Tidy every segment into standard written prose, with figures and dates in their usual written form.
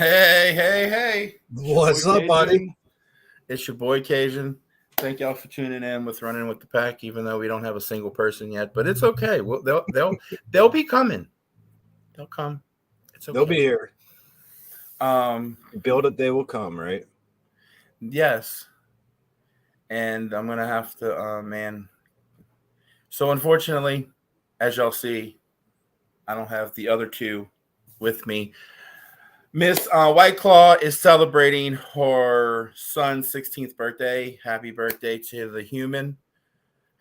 Hey. It's your boy What's up, buddy? Cajun. It's your boy Cajun. Thank y'all for tuning in with Running with the Pack, even though we don't have a single person yet. But it's okay. Well, they'll be coming. They'll come. It's They'll be okay. here. Um, Build it, they will come, right? yes. And I'm gonna have to, man. So unfortunately, as y'all see, I don't have the other two with me. Miss White Claw is celebrating her son's 16th birthday. Happy birthday to the human.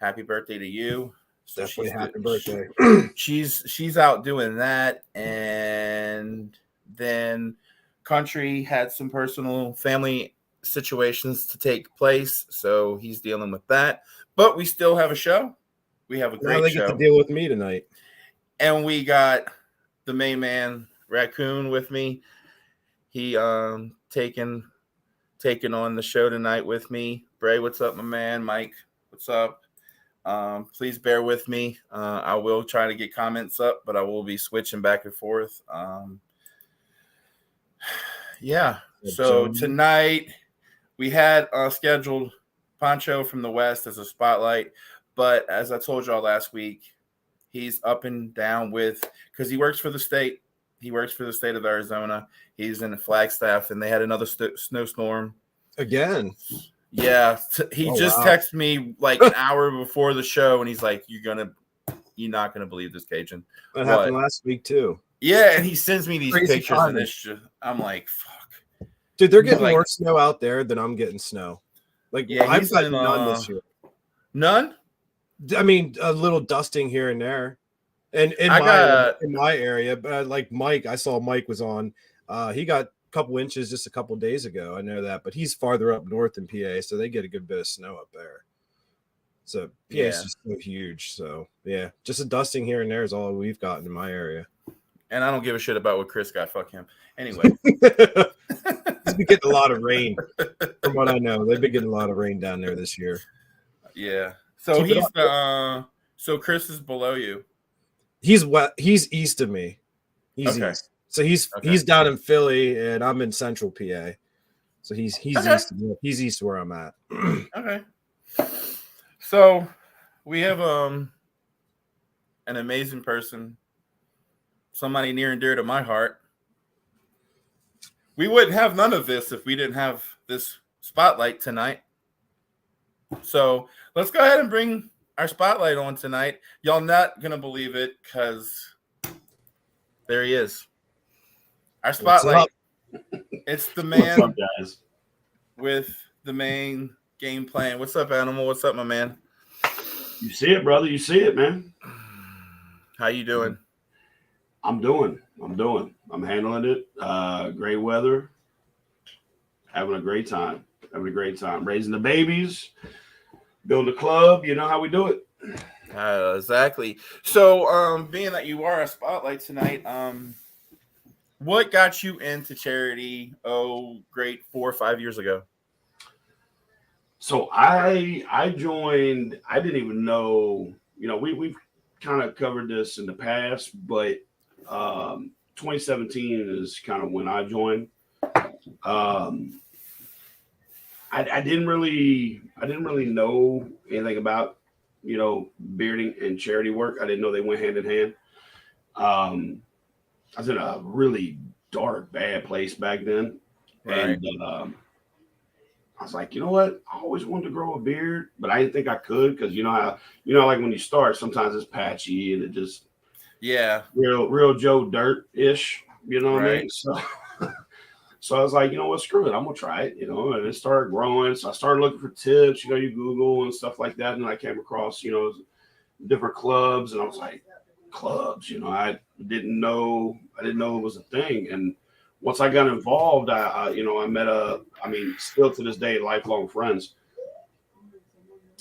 Happy birthday to you. So Definitely happy birthday. she's out doing that, and then Country had some personal family situations to take place, so he's dealing with that. But we still have a show. We have a Now great they get to show, deal with me tonight. and we got the main man Raccoon with me. He taking on the show tonight with me. Bray, what's up, my man? Mike, what's up? Please bear with me. I will try to get comments up, but I will be switching back and forth. Yeah. So tonight we had scheduled Poncho from the West as a spotlight, but as I told y'all last week, he's up and down with because he works for the state. He works for the state of Arizona. He's in Flagstaff, and they had another snowstorm Again. Yeah, he just texted me like an hour before the show, and he's like, "You're not gonna believe this, Cajun." That happened last week too. Yeah, and he sends me these Crazy pictures, timing. and it's just, I'm like, "Fuck." Dude, they're getting more snow out there than I'm getting snow. Like, yeah, I've got none this year. None? I mean, a little dusting here and there, and in my area. But like Mike, I saw Mike was on. He got couple inches just a couple days ago. I know that, but he's farther up north in PA, so they get a good bit of snow up there. So PA is just so huge. So yeah, just a dusting here and there is all we've gotten in my area. And I don't give a shit about what Chris got. Fuck him. Anyway, he's been getting a lot of rain. From what I know, they've been getting a lot of rain down there this year. Yeah. So so Chris is below you. He's east of me. He's east. So he's down in Philly, and I'm in Central PA. So he's east. He's east where I'm at. Okay. So we have an amazing person, somebody near and dear to my heart. We wouldn't have none of this if we didn't have this spotlight tonight. So let's go ahead and bring our spotlight on tonight. Y'all not gonna believe it because there he is. Our spotlight. It's the man. What's up, guys? With the main game plan. What's up, Animal? What's up, my man? You see it, brother. You see it, man. How you doing? I'm handling it. Great weather. Having a great time. Raising the babies. Build a club. You know how we do it. Exactly. So, being that you are a spotlight tonight, what got you into charity? Great 4 or 5 years ago. So I joined. I didn't even know. You know, we've kind of covered this in the past, but 2017 is kind of when I joined. I didn't really know anything about, you know, bearding and charity work. I didn't know they went hand in hand. I was in a really dark, bad place back then. Right. And I was like, you know what? I always wanted to grow a beard, but I didn't think I could because you know how, like when you start, sometimes it's patchy and it just real Joe Dirt-ish, you know what I mean? So I was like, you know what, screw it. I'm gonna try it, and it started growing. So I started looking for tips, you Google and stuff like that. And I came across, different clubs, and I was like, clubs, I didn't know it was a thing. And once I got involved, I met still to this day, lifelong friends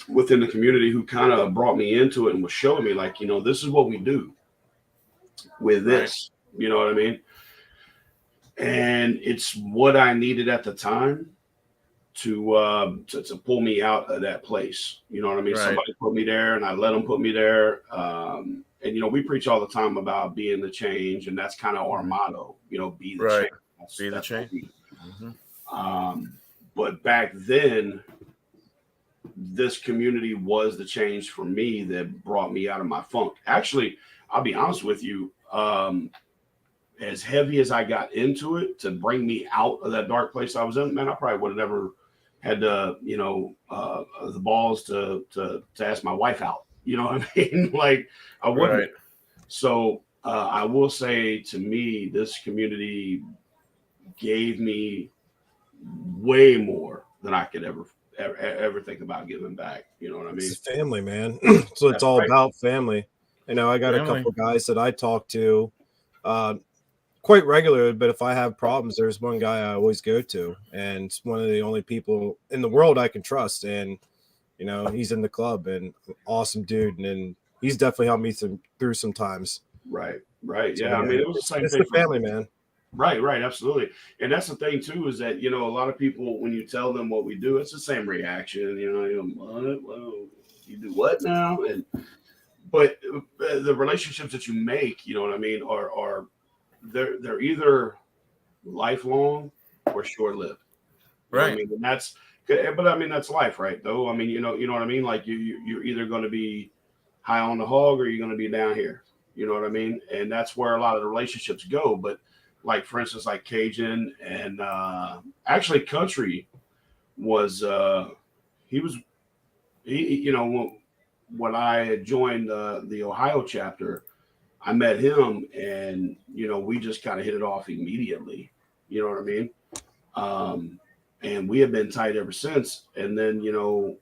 within the community who kind of brought me into it and was showing me like, this is what we do with this, you know what I mean? And it's what I needed at the time to pull me out of that place. You know what I mean? Right. Somebody put me there and I let them put me there. And, we preach all the time about being the change, and that's kind of our motto, be the change. Be the change. But back then, this community was the change for me that brought me out of my funk. Actually, I'll be honest with you. As heavy as I got into it to bring me out of that dark place I was in, man, I probably would have never had the balls to ask my wife out. You know what I mean? Like I wouldn't. Right. So I will say, to me, this community gave me way more than I could ever think about giving back. You know what I mean? It's family, man. So it's all about family. You know, I got a couple guys that I talk to quite regularly, but if I have problems, there's one guy I always go to, and it's one of the only people in the world I can trust. And you know, he's in the club and awesome dude, and he's definitely helped me through some times. Right. So, Yeah, I mean, it was the same it's thing. The family, man. Right, absolutely. And that's the thing too, is that, you know, a lot of people, when you tell them what we do, it's the same reaction. You know, what? Well, you do what now? But the relationships that you make, you know what I mean, are they're either lifelong or short lived. Right. I mean, and but I mean, that's life, right? Though, I mean, you know what I mean? Like you're either going to be high on the hog or you're going to be down here. You know what I mean? And that's where a lot of the relationships go. But like, for instance, like Cajun and actually Country was, you know, when I had joined the Ohio chapter, I met him, and, you know, we just kind of hit it off immediately. You know what I mean? And we have been tight ever since. And then, you know,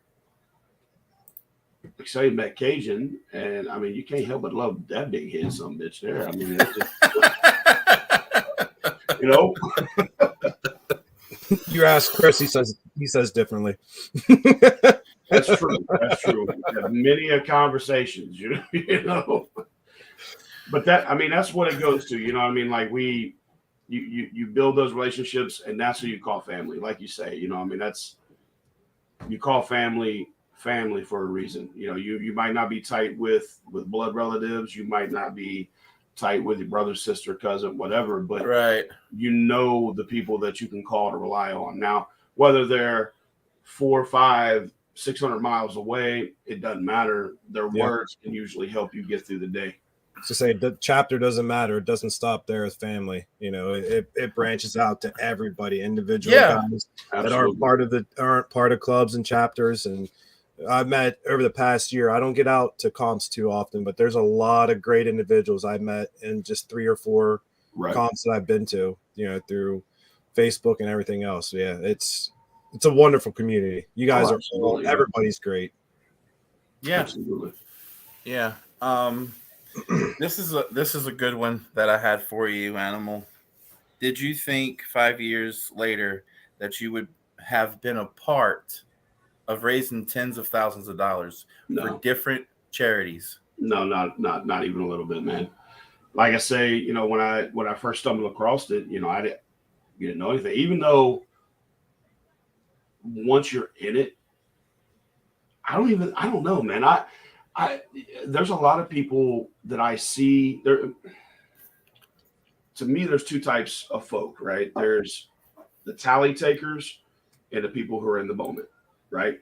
like I say, met Cajun, and I mean, you can't help but love that big head some bitch there. I mean, it's just, you know. You ask Chris, he says differently. That's true. We have many conversations, you know. But that, I mean, that's what it goes to. You know what I mean? Like you build those relationships, and that's who you call family. Like you say, you know, I mean, you call family for a reason. You know, you might not be tight with blood relatives. You might not be tight with your brother, sister, cousin, whatever. But you know the people that you can call to rely on. Now, whether they're 4, 5, 600 miles away, it doesn't matter. Their words can usually help you get through the day. To say the chapter doesn't matter, it doesn't stop there as family. You know, it branches out to everybody, individual guys that aren't part of clubs and chapters. And I've met over the past year, I don't get out to comps too often, but there's a lot of great individuals I've met in just 3 or 4 comps that I've been to, you know, through Facebook and everything else. So, yeah, it's a wonderful community. You guys everybody's great. Yeah. Absolutely. Yeah. This is a good one that I had for you, Animal. Did you think 5 years later that you would have been a part of raising tens of thousands of dollars for different charities? No, not even a little bit, man. Like I say, you know, when I first stumbled across it, you know, I didn't know anything. Even though once you're in it, I don't know, man. There's a lot of people that I see there. To me, there's 2 types of folk, right? There's the tally takers and the people who are in the moment, right?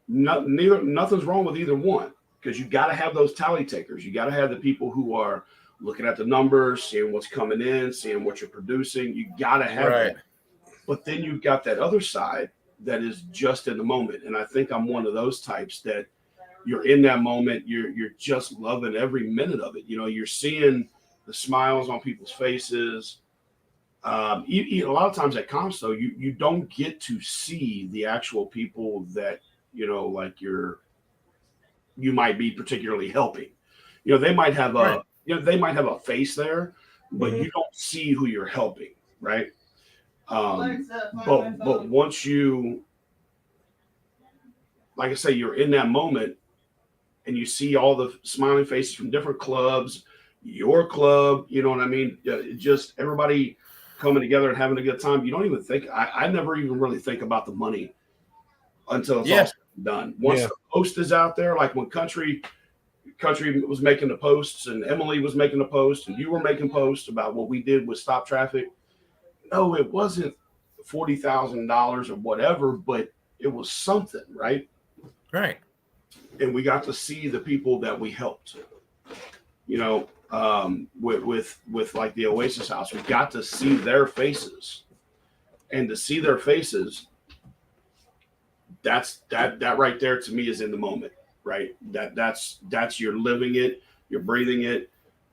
Nothing's wrong with either one, because you got to have those tally takers. You got to have the people who are looking at the numbers, seeing what's coming in, seeing what you're producing. You got to have that. But then you've got that other side that is just in the moment. And I think I'm one of those types that you're in that moment. You're just loving every minute of it. You know, you're seeing the smiles on people's faces. A lot of times at comps, though, you don't get to see the actual people that, you know, like you might be particularly helping. You know, they might have a face there, but you don't see who you're helping, right? But once you, like I say, you're in that moment and you see all the smiling faces from different clubs, your club, you know what I mean? Just everybody coming together and having a good time. You don't even think, I never even really think about the money until it's all done. Once the post is out there, like when Country was making the posts and Emily was making a post and you were making posts about what we did with Stop Traffic, no, it wasn't $40,000 or whatever, but it was something, right? Right. And we got to see the people that we helped. With like the Oasis House, we got to see their faces, and to see their faces, that right there to me is in the moment, right? That's you're living it, you're breathing it.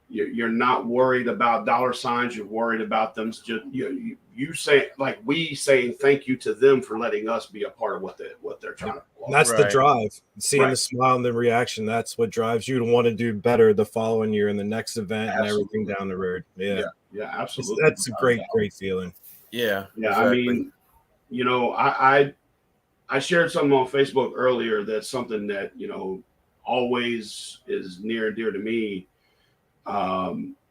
You're not worried about dollar signs. You're worried about them. Just you say, like, we saying thank you to them for letting us be a part of what they're trying to pull off. That's the Right. drive. Seeing Right. the smile and the reaction. That's what drives you to want to do better the following year in the next event and everything Absolutely. down the road. Yeah. Yeah, absolutely. That's a great feeling. Yeah. Yeah, Exactly. I mean, I shared something on Facebook earlier that's something that, always is near and dear to me.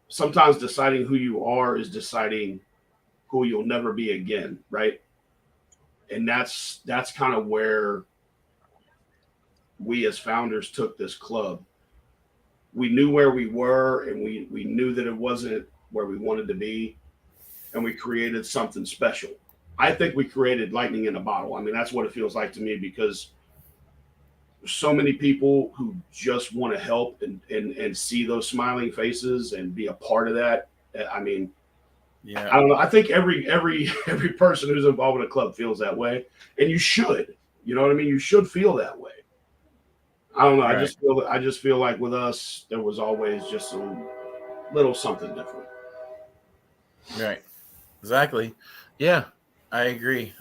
Sometimes deciding who you are is deciding who you'll never be again, right? And that's kind of where we as founders took this club. We knew where we were, and we knew that it wasn't where we wanted to be, and we created something special. I think we created lightning in a bottle. I mean, that's what it feels like to me, because so many people who just want to help and see those smiling faces and be a part of that. I mean, Yeah. I don't know. I think every person who's involved in a club feels that way, and you should. You know what I mean? You should feel that way. I don't know. Right. I just feel like with us, there was always just a little something different. Right. Exactly. Yeah, I agree.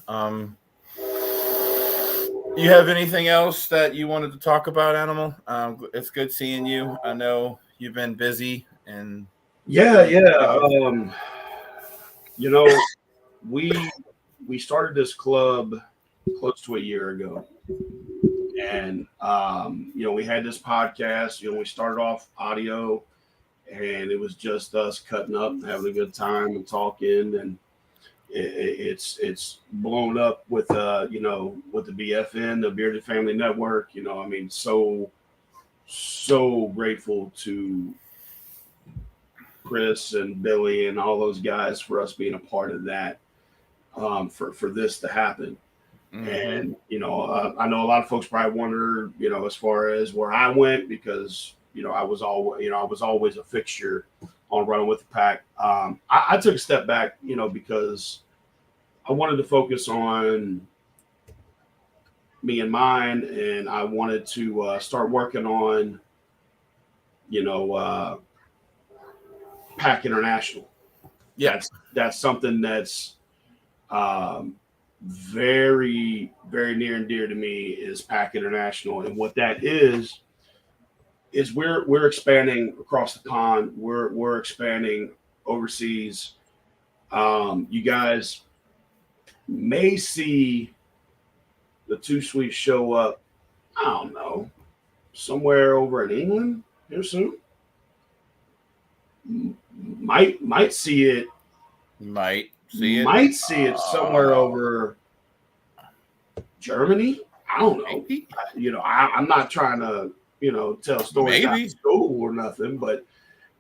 You have anything else that you wanted to talk about, Animal? It's good seeing you. I know you've been busy, and Yeah. You know, we started this club close to a year ago, and we had this podcast. We started off audio, and it was just us cutting up, having a good time, and talking, and it's blown up with with the BFN, the Bearded Family Network. I mean, so grateful to Chris and Billy and all those guys for us being a part of that, for this to happen. And I know a lot of folks probably wonder, as far as where I went, because I was always a fixture on Running with the Pack. I took a step back, because I wanted to focus on me and mine, and I wanted to start working on, Pack International. yeah, That's something that's very, very near and dear to me, is Pack International. And what that is we're expanding across the pond. We're expanding overseas. You guys may see the Too Sweet show up, I don't know, somewhere over in England here soon. Might see it. might see it. Might see it somewhere over Germany. I don't know. Maybe. I'm not trying to, tell stories out Maybe. of school or nothing, but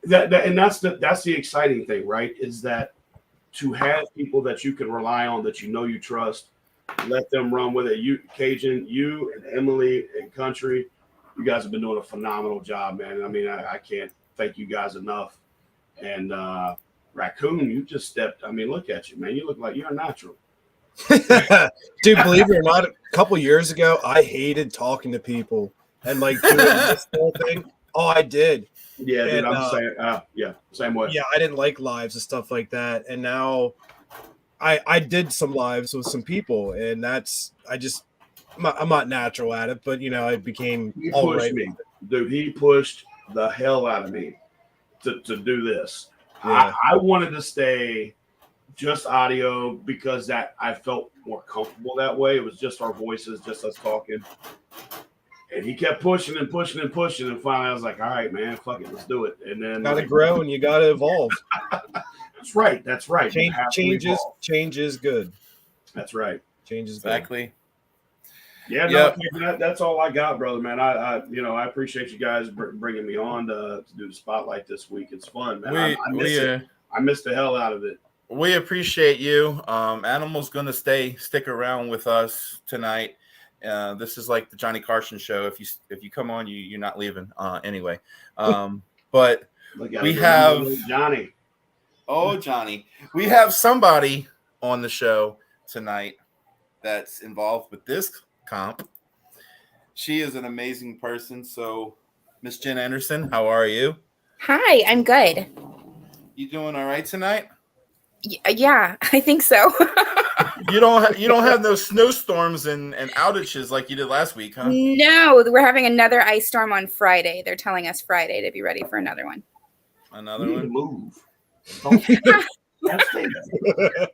that's the exciting thing, right? Is that to have people that you can rely on, that you trust, let them run with it. You, Cajun, you and Emily and Country, you guys have been doing a phenomenal job, man. I mean, I can't thank you guys enough. And Raccoon, you just stepped. I mean, look at you, man. You look like you're a natural. Dude, believe it or not, a couple years ago, I hated talking to people and like doing this whole thing. Oh, I did. Yeah, dude, I'm saying, same way. Yeah, I didn't like lives and stuff like that. And now I did some lives with some people, and I'm not natural at it, but it became He all pushed right. me, dude. He pushed the hell out of me to do this. Yeah. I wanted to stay just audio because that I felt more comfortable that way. It was just our voices, just us talking. And he kept pushing and pushing and pushing, and finally I was like, "All right, man, fuck it, let's do it." And then Gotta grow and you gotta evolve. That's right. That's right. Change is good. That's right. Change is Exactly. Yeah, Yep. no, that's all I got, brother, man. I appreciate you guys bringing me on to do the spotlight this week. It's fun, man. I miss it. I missed the hell out of it. we appreciate you. Animal's going to stick around with us tonight. This is like the Johnny Carson show. If you come on, you're not leaving anyway. But we have Johnny. Oh, Johnny. We have somebody on the show tonight that's involved with this comp. She is an amazing person. So, Miss Jen Anderson, how are you? Hi, I'm good. You doing all right tonight? Yeah, I think so. You don't have no snowstorms and outages like you did last week, huh? No, we're having another ice storm on Friday. They're telling us Friday to be ready for another one. Another You one? need to move. Don't stay there.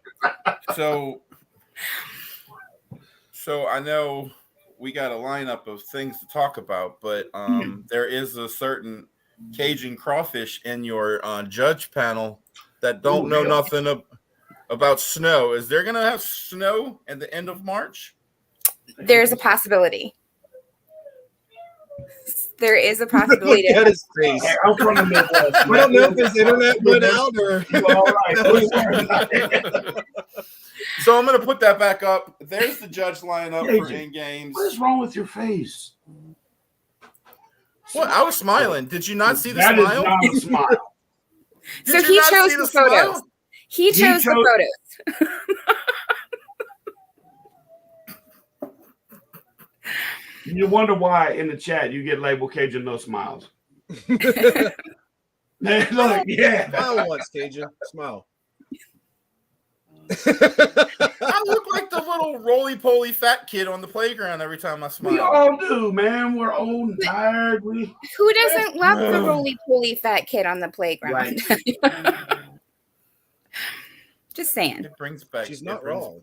So I know we got a lineup of things to talk about, but there is a certain Cajun crawfish in your judge panel that don't know nothing about snow. Is there gonna have snow at the end of March? There's a possibility. There is a possibility. Look at his face. Hey, I'm from the Midwest. I don't know if his internet went out or. All right. So I'm gonna put that back up. There's the judge lineup for Cajun, in games. What is wrong with your face? What? I was smiling. Did you not see the That is smile? not a smile. Did So you he not chose see the smile? photos. He chose the photos. You wonder why in the chat you get labeled Cajun no smiles. Man, look, yeah. Smile once, Cajun. Smile. I look like the little roly-poly fat kid on the playground every time I smile. We all do, man. We're old and tired. Who doesn't love the roly-poly fat kid on the playground? Right. Just saying. It brings back. She's not wrong.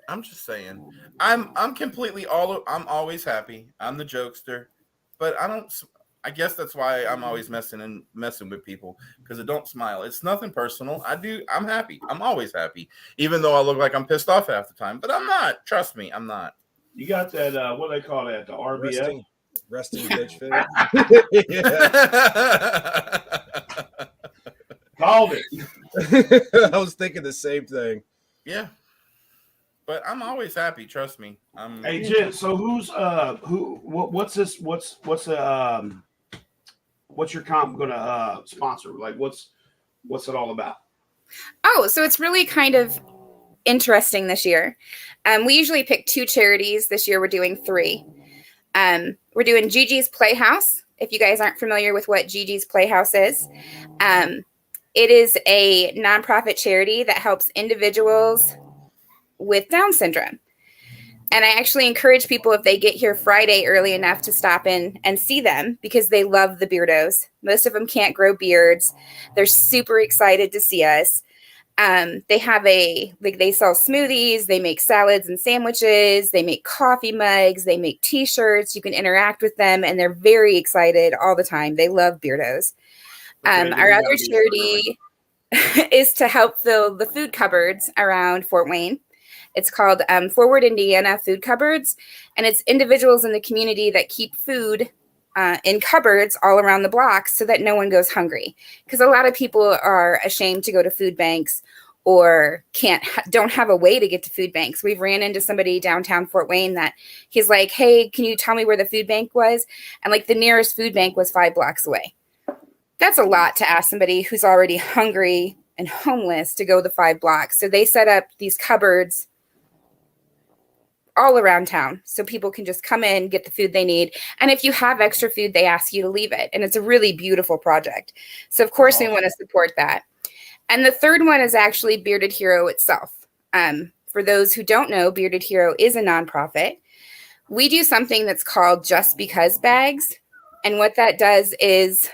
I'm just saying. I'm always happy. I'm the jokester, but I guess that's why I'm always messing with people because I don't smile. It's nothing personal. I'm happy. I'm always happy, even though I look like I'm pissed off half the time. But I'm not. Trust me, I'm not. You got that? What do they call that? The RBF. Resting bitch face. Yeah. Called it. I was thinking the same thing. Yeah. But I'm always happy. Trust me. Hey, Jen. So what's this? What's your comp gonna sponsor? Like, what's it all about? Oh, so it's really kind of interesting this year. We usually pick 2 charities. This year we're doing 3. We're doing Gigi's Playhouse. If you guys aren't familiar with what Gigi's Playhouse is, it is a nonprofit charity that helps individuals with Down syndrome. And I actually encourage people, if they get here Friday early enough, to stop in and see them because they love the Beardos. Most of them can't grow beards. They're super excited to see us. They have they sell smoothies, they make salads and sandwiches, they make coffee mugs, they make t-shirts. You can interact with them and they're very excited all the time. They love Beardos. Our other charity is to help fill the food cupboards around Fort Wayne. It's called Forward Indiana Food Cupboards, and it's individuals in the community that keep food in cupboards all around the block so that no one goes hungry. Because a lot of people are ashamed to go to food banks or don't have a way to get to food banks. We've ran into somebody downtown Fort Wayne that he's like, hey, can you tell me where the food bank was? And like the nearest food bank was 5 blocks away. That's a lot to ask somebody who's already hungry and homeless to go the 5 blocks. So they set up these cupboards all around town so people can just come in, get the food they need. And if you have extra food, they ask you to leave it. And it's a really beautiful project. So of course we want to support that. And the third one is actually Bearded Hero itself. For those who don't know, Bearded Hero is a nonprofit. We do something that's called Just Because bags. And what that does is,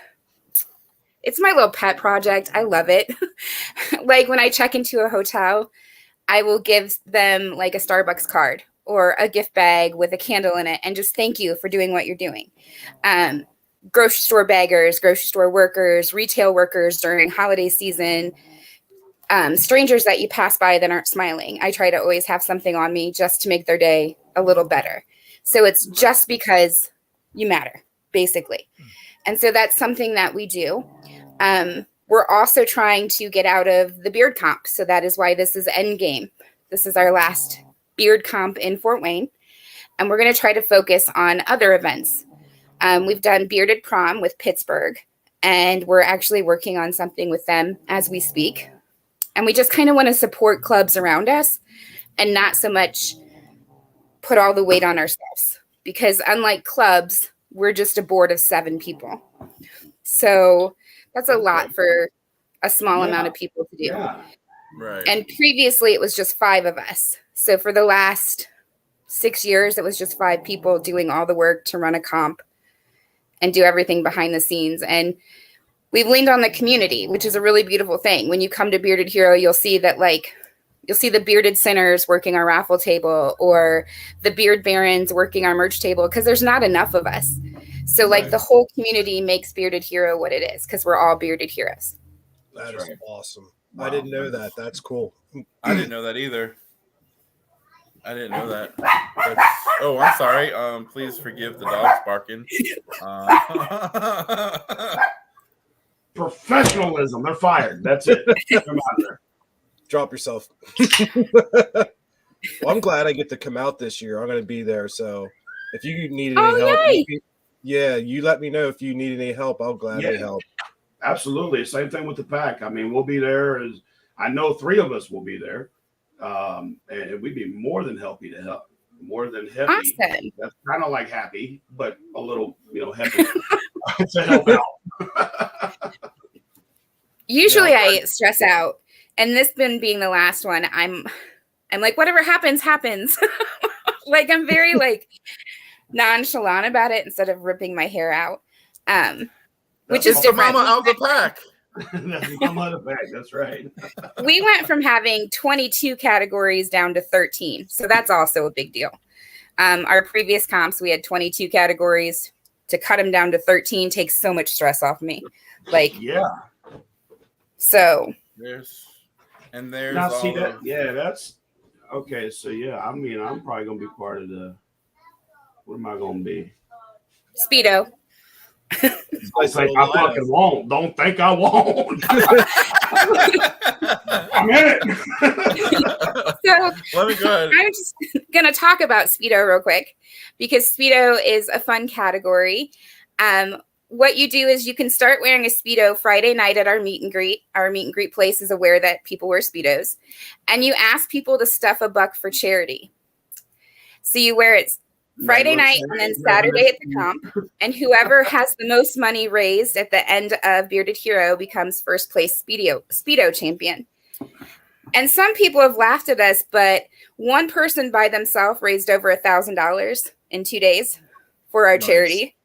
it's my little pet project. I love it. Like when I check into a hotel, I will give them like a Starbucks card or a gift bag with a candle in it and just thank you for doing what you're doing. Grocery store baggers, grocery store workers, retail workers during holiday season, strangers that you pass by that aren't smiling. I try to always have something on me just to make their day a little better. So it's just because you matter, basically. And so that's something that we do. we're also trying to get out of the beard comp. So that is why this is Endgame. This is our last beard comp in Fort Wayne. And we're going to try to focus on other events. We've done Bearded Prom with Pittsburgh, and we're actually working on something with them as we speak. And we just kind of want to support clubs around us and not so much put all the weight on ourselves. Because unlike clubs, we're just a board of 7 people. So that's a lot for a small amount of people to do. Yeah. Right. And previously it was just 5 of us. So for the last 6 years, it was just 5 people doing all the work to run a comp and do everything behind the scenes. And we've leaned on the community, which is a really beautiful thing. When you come to Bearded Hero, you'll see that you'll see the Bearded Sinners working our raffle table or the Beard Barons working our merch table, because there's not enough of us. So the whole community makes Bearded Hero what it is, because we're all bearded heroes. That is awesome. Wow. I didn't know that. That's cool. I didn't know that either. I didn't know that. Oh, I'm sorry. Please forgive the dogs barking. Professionalism. They're fired. That's it. Come out there. Drop yourself. Well, I'm glad I get to come out this year. I'm going to be there. So if you need any help, you let me know if you need any help. I'll gladly help. Absolutely. Same thing with the pack. I mean, we'll be there. I know 3 of us will be there. And we'd be more than happy to help. More than happy. Awesome. That's kind of like happy, but a little, happy to help out. Usually I stress out, and this been being the last one, I'm like, whatever happens, happens. I'm very nonchalant about it instead of ripping my hair out. Which is different. Mama out the pack. That's mama out of the pack. That's right. We went from having 22 categories down to 13. So that's also a big deal. Our previous comps, we had 22 categories. To cut them down to 13 takes so much stress off me. Yeah. So There's now see that. Yeah, that's okay. So I mean, I'm probably gonna be part of the. What am I gonna be? Speedo. I fucking won't. Don't think I won't. I'm in it. So let me go ahead. I'm just gonna talk about Speedo real quick, because Speedo is a fun category. What you do is you can start wearing a Speedo Friday night at our meet and greet. Our meet and greet place is aware that people wear Speedos, and you ask people to stuff $1 for charity. So you wear it Friday night and then Saturday at the comp, and whoever has the most money raised at the end of Bearded Hero becomes first place Speedo champion. And some people have laughed at us, but one person by themselves raised over $1,000 in 2 days for our charity.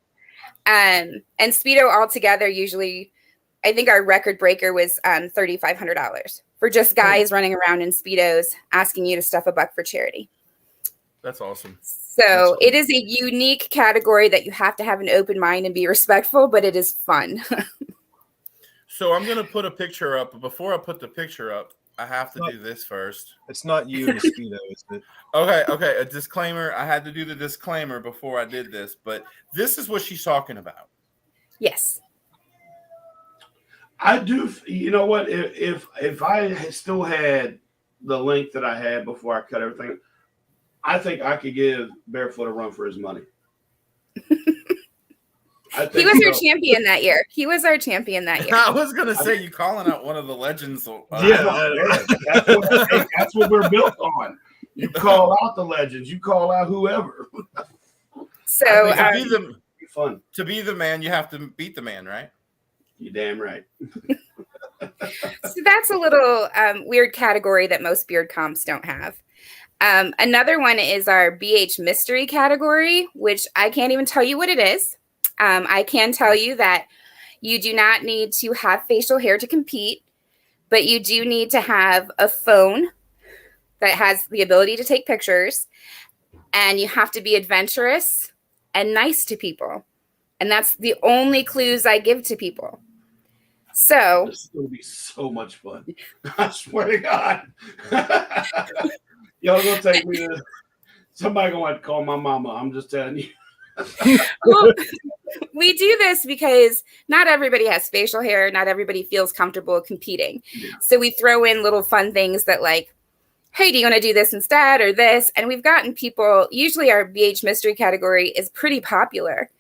And Speedo altogether, usually, I think our record breaker was $3,500 for just guys running around in Speedos asking you to stuff $1 for charity. That's awesome. So it is a unique category that you have to have an open mind and be respectful, but it is fun. So I'm going to put a picture up. But before I put the picture up, I have to do this first. It's not you, Speedo, is it? Okay. A disclaimer. I had to do the disclaimer before I did this, but this is what she's talking about. Yes. I do. You know what? If I still had the length that I had before I cut everything, I think I could give Barefoot a run for his money. He was our champion that year. I was going to say, you calling out one of the legends. That's what we're built on. You call out the legends. You call out whoever. So to be the man, you have to beat the man, right? You're damn right. So that's a little weird category that most beard comps don't have. Another one is our BH mystery category, which I can't even tell you what it is. I can tell you that you do not need to have facial hair to compete, but you do need to have a phone that has the ability to take pictures, and you have to be adventurous and nice to people. And that's the only clues I give to people. So this is going to be so much fun. I swear to God. Y'all gonna take me to somebody gonna have to call my mama. I'm just telling you. Well, we do this because not everybody has facial hair. Not everybody feels comfortable competing. Yeah. So we throw in little fun things that like, hey, do you want to do this instead or this? And we've gotten people, usually our BH mystery category is pretty popular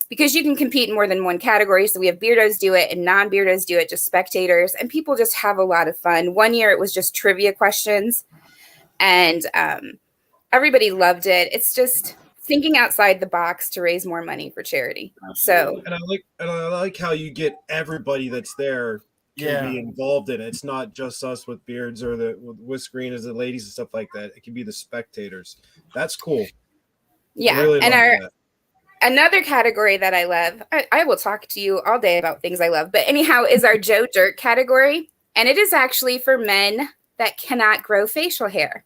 because you can compete in more than one category. So we have beardos do it and non-beardos do it, just spectators. And people just have a lot of fun. One year it was just trivia questions and everybody loved it. It's just thinking outside the box to raise more money for charity. Absolutely. So And I like how you get everybody that's there can be involved in it. It's not just us with beards or with screen as the ladies and stuff like that. It can be the spectators. That's cool. yeah. Really And love another category that I love, I will talk to you all day about things I love, but anyhow, is our Joe Dirt category. And it is actually for men that cannot grow facial hair.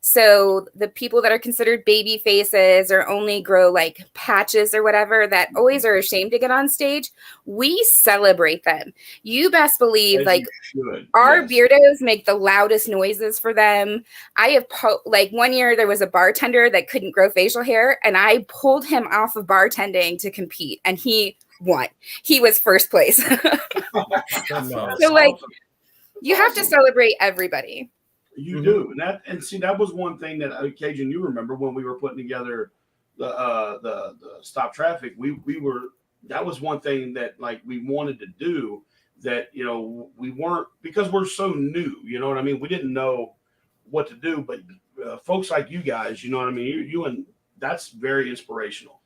So the people that are considered baby faces or only grow like patches or whatever that always are ashamed to get on stage, we celebrate them. You best believe As like you should. our Yes. beardos make the loudest noises for them. I have like one year there was a bartender that couldn't grow facial hair and I pulled him off of bartending to compete and he won. He was first place. That's So like you have to celebrate everybody. You do, and see that was one thing that occasion you remember when we were putting together the stop traffic. We were that was one thing that like we wanted to do that we weren't because we're so new. You know what I mean? We didn't know what to do, but folks like you guys, you know what I mean? You and that's very inspirational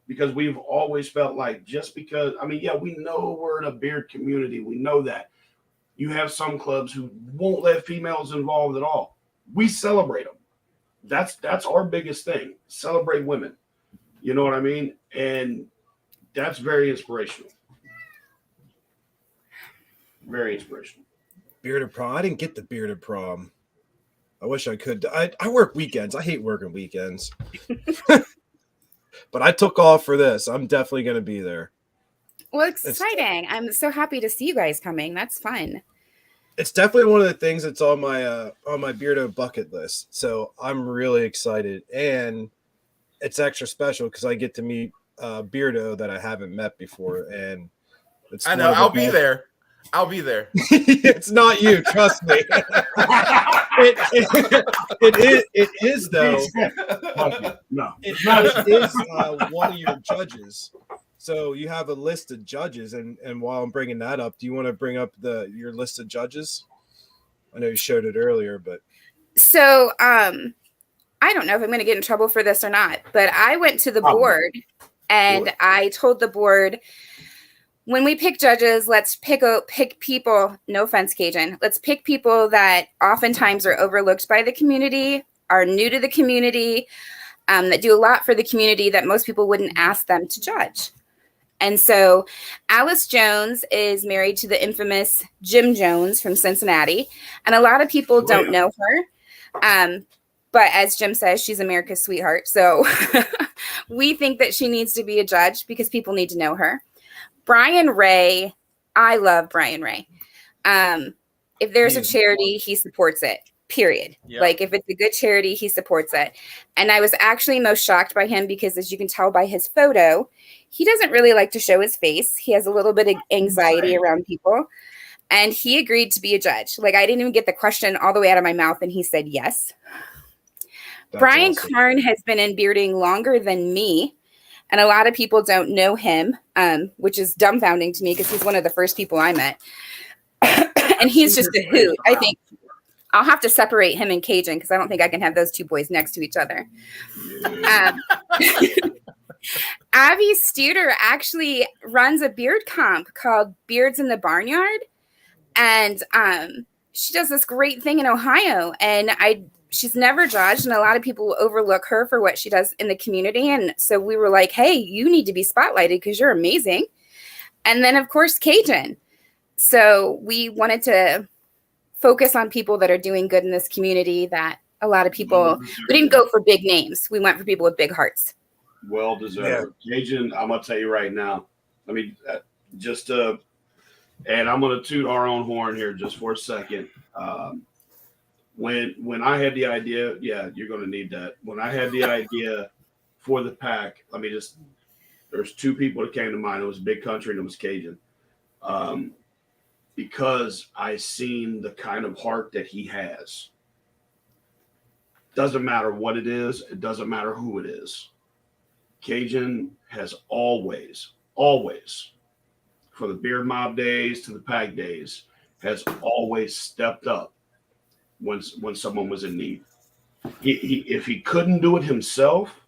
because we've always felt like just because we know we're in a beard community, we know that. You have some clubs who won't let females involved at all. We celebrate them. That's our biggest thing. Celebrate women. You know what I mean? And that's very inspirational. Very inspirational. Bearded prom. I didn't get the bearded prom. I wish I could. I work weekends. I hate working weekends. But I took off for this. I'm definitely going to be there. Well, exciting. I'm so happy to see you guys coming. That's fun. It's definitely one of the things that's on my beardo bucket list. So I'm really excited. And it's extra special because I get to meet beardo that I haven't met before. And it's I know. I'll be there. I'll be there. It's not you, trust me. It is though. No, It is one of your judges. So you have a list of judges, and while I'm bringing that up, do you want to bring up your list of judges? I know you showed it earlier, but so I don't know if I'm going to get in trouble for this or not, but I went to the board and I told the board, when we pick judges, let's pick people, no offense, Cajun, let's pick people that oftentimes are overlooked by the community, are new to the community, that do a lot for the community that most people wouldn't ask them to judge. And so Alice Jones is married to the infamous Jim Jones from Cincinnati. And a lot of people don't know her. But as Jim says, she's America's sweetheart. So we think that she needs to be a judge because people need to know her. Brian Ray, I love Brian Ray. If there's a charity, he supports it. Period. Yep. Like if it's a good charity, he supports it. And I was actually most shocked by him because as you can tell by his photo, he doesn't really like to show his face. He has a little bit of anxiety around people. And he agreed to be a judge. Like I didn't even get the question all the way out of my mouth and he said yes. That's Brian awesome. Karn has been in bearding longer than me. And a lot of people don't know him, which is dumbfounding to me because he's one of the first people I met. And he's just a hoot. I think I'll have to separate him and Cajun because I don't think I can have those two boys next to each other. Abby Studer actually runs a beard comp called Beards in the Barnyard. And she does this great thing in Ohio. And she's never judged. And a lot of people overlook her for what she does in the community. And so we were like, hey, you need to be spotlighted because you're amazing. And then, of course, Cajun. So we wanted to focus on people that are doing good in this community that a lot of people, we didn't go for big names. We went for people with big hearts. Well deserved. Yeah. Cajun, I'm going to tell you right now, I mean, and I'm going to toot our own horn here just for a second. When I had the idea, yeah, you're going to need that. When I had the idea for the pack. There's two people that came to mind. It was Big Country and it was Cajun. Because I seen the kind of heart that he has. Doesn't matter what it is. It doesn't matter who it is. Cajun has always, from the Beard Mob days to the pack days, has always stepped up when someone was in need. If he couldn't do it himself,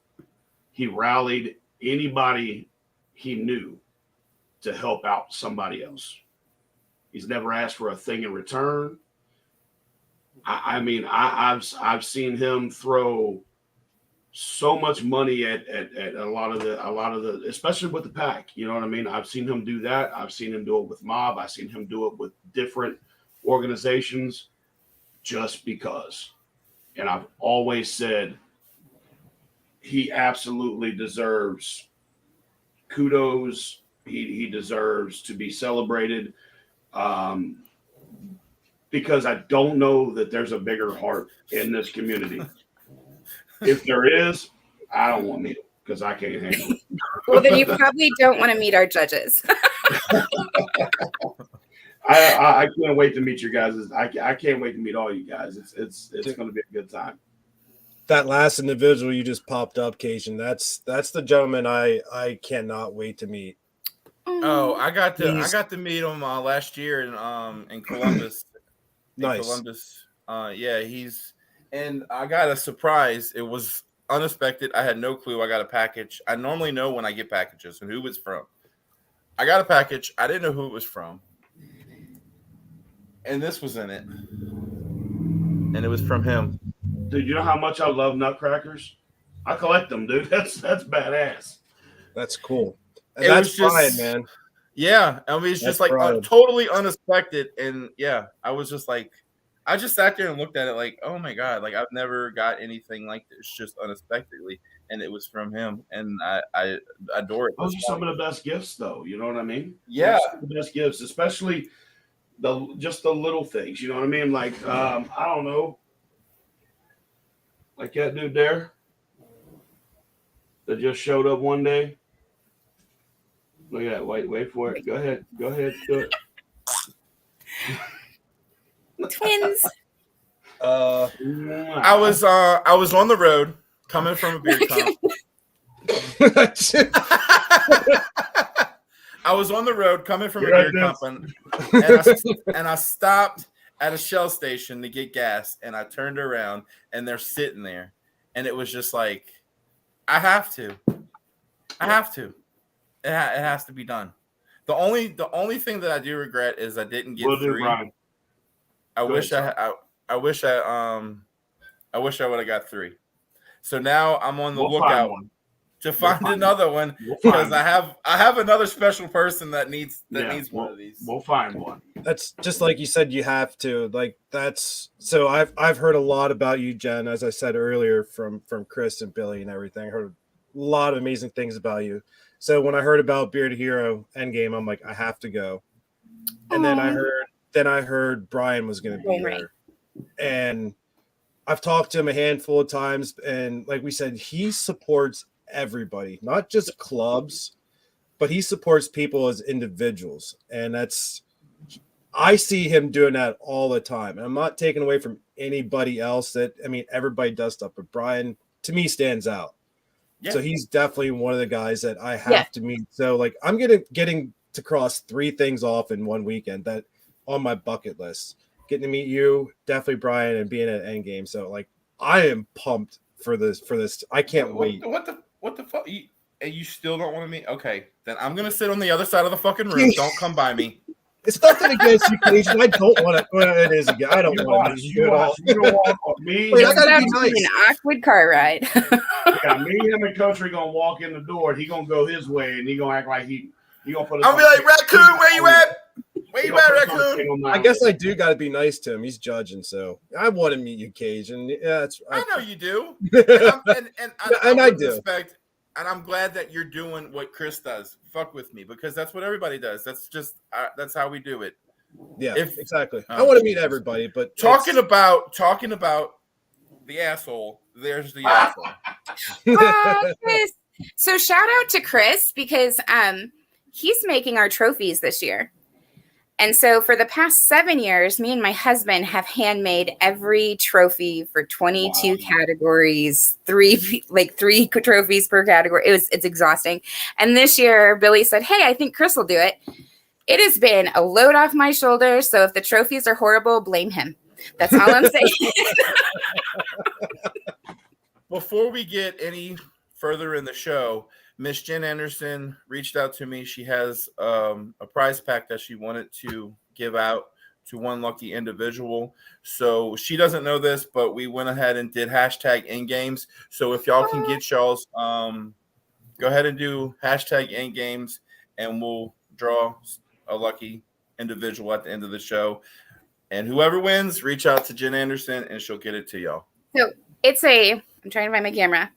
he rallied anybody he knew to help out somebody else. He's never asked for a thing in return. I've seen him throw so much money at a lot of the, especially with the pack. You know what I mean? I've seen him do that. I've seen him do it with Mob. I've seen him do it with different organizations just because. And I've always said he absolutely deserves kudos. He deserves to be celebrated. Because I don't know that there's a bigger heart in this community. If there is, I don't want to meet him because I can't handle it. Well, then you probably don't want to meet our judges. I can't wait to meet you guys. I can't wait to meet all you guys. It's going to be a good time. That last individual you just popped up, Cajun, that's the gentleman I cannot wait to meet. Oh, I got to meet him last year in Columbus. Nice. Columbus. And I got a surprise. It was unexpected. I had no clue. I got a package. I normally know when I get packages and who it's from. I got a package. I didn't know who it was from. And this was in it. And it was from him. Dude, you know how much I love nutcrackers? I collect them, dude. That's badass. That's cool. And It that's was just, Brian, man. Yeah. I mean, it's That's just like Brian. totally unexpected. And yeah, I was just like, I just sat there and looked at it like, oh my God, like I've never got anything like this just unexpectedly. And it was from him. And I adore it. Those are some of the best gifts, though. You know what I mean? Yeah. Those are some of the best gifts, especially just the little things. You know what I mean? Like, I don't know. Like that dude there that just showed up one day. Look at that. Wait for it. Go ahead. Do it. Twins. I was on the road coming from a beer comp. I was on the road coming from a beer comp, and I stopped at a Shell station to get gas, and I turned around, and they're sitting there, and it was just like, I have to. It has to be done. The only thing that I do regret is I didn't get 3. I wish I would have got 3. So now I'm on the lookout to find another one because I have another special person that needs one of these. We'll find one. That's just like you said, you have to. Like that's so I've heard a lot about you, Jen, as I said earlier, from Chris and Billy and everything. I heard a lot of amazing things about you. So when I heard about Bearded Hero Endgame, I'm like, I have to go. And then I heard Brian was going to be there. And I've talked to him a handful of times, and like we said, he supports everybody, not just clubs, but he supports people as individuals. And I see him doing that all the time. And I'm not taking away from anybody else everybody does stuff, but Brian to me stands out. Yeah. So he's definitely one of the guys that I have to meet. So like I'm getting to cross 3 things off in one weekend that on my bucket list. Getting to meet you, definitely Brian, and being at Endgame. So like I am pumped for this. I can't wait. What the fuck? You still don't want to meet? Okay, then I'm gonna sit on the other side of the fucking room. Don't come by me. It's nothing against you, Cajun. I don't want to. Well, it is again. I don't want to meet you at all. You don't want me. Wait, I gotta be nice. An awkward car ride. Yeah, me, him, and Country gonna walk in the door. And he gonna go his way, and he gonna act like he gonna put. I'll be like, Raccoon, where you at? Where you at, Raccoon? I guess I do got to be nice to him. He's judging, so I want to meet you, Cajun. Yeah, I know you do, and I do. Respect, and I'm glad that you're doing what Chris does. Fuck with me, because that's what everybody does. That's just that's how we do it. Yeah, exactly. I want to meet everybody, but talking about the asshole. There's the asshole. Oh, Chris. So shout out to Chris because he's making our trophies this year. And so for the past 7 years, me and my husband have handmade every trophy for 22 categories, three trophies per category. It's exhausting. And this year, Billy said, hey, I think Chris will do it. It has been a load off my shoulders. So if the trophies are horrible, blame him. That's all I'm saying. Before we get any further in the show, Miss Jen Anderson reached out to me. She has a prize pack that she wanted to give out to one lucky individual. So she doesn't know this, but we went ahead and did hashtag in games. So if y'all can get y'all's, go ahead and do hashtag in games, and we'll draw a lucky individual at the end of the show. And whoever wins, reach out to Jen Anderson, and she'll get it to y'all. So I'm trying to find my camera.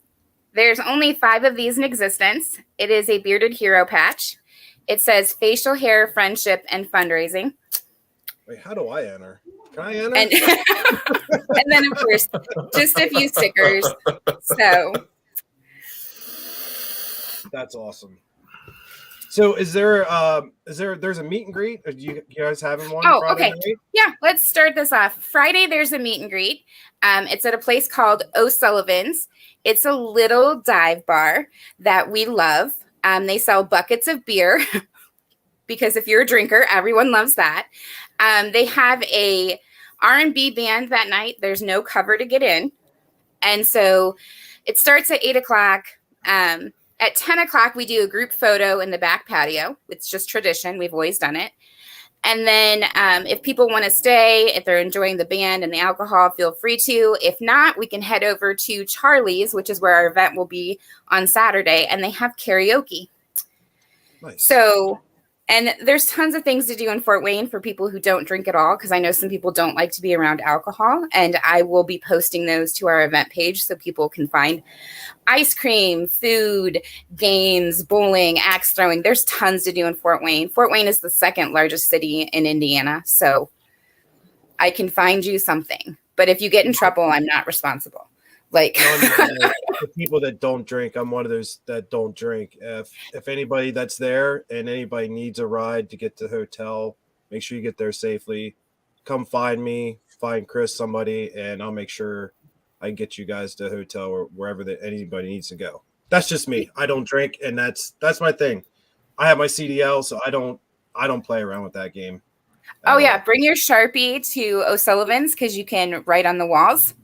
There's only 5 of these in existence. It is a bearded hero patch. It says facial hair, friendship, and fundraising. Wait, how do I enter? Can I enter? And then, of course, just a few stickers. So that's awesome. So there's a meet and greet? Are you guys having one? Oh, Friday okay. night? Yeah, let's start this off. Friday, there's a meet and greet. It's at a place called O'Sullivan's. It's a little dive bar that we love. They sell buckets of beer because if you're a drinker, everyone loves that. They have a R&B band that night. There's no cover to get in. And so it starts at 8 o'clock. At 10 o'clock, we do a group photo in the back patio. It's just tradition. We've always done it. And then if people want to stay, if they're enjoying the band and the alcohol, feel free to. If not, we can head over to Charlie's, which is where our event will be on Saturday, and they have karaoke. Nice. So, and there's tons of things to do in Fort Wayne for people who don't drink at all, because I know some people don't like to be around alcohol, and I will be posting those to our event page so people can find ice cream, food, games, bowling, axe throwing. There's tons to do in Fort Wayne. Fort Wayne is the 2nd largest city in Indiana, so I can find you something. But if you get in trouble, I'm not responsible. Like the people that don't drink, I'm one of those that don't drink. If anybody that's there and anybody needs a ride to get to the hotel, make sure you get there safely. Come find me, find Chris, somebody, and I'll make sure I can get you guys to the hotel or wherever that anybody needs to go. That's just me. I don't drink, and that's my thing. I have my CDL, so I don't play around with that game. Oh yeah, bring your Sharpie to O'Sullivan's because you can write on the walls.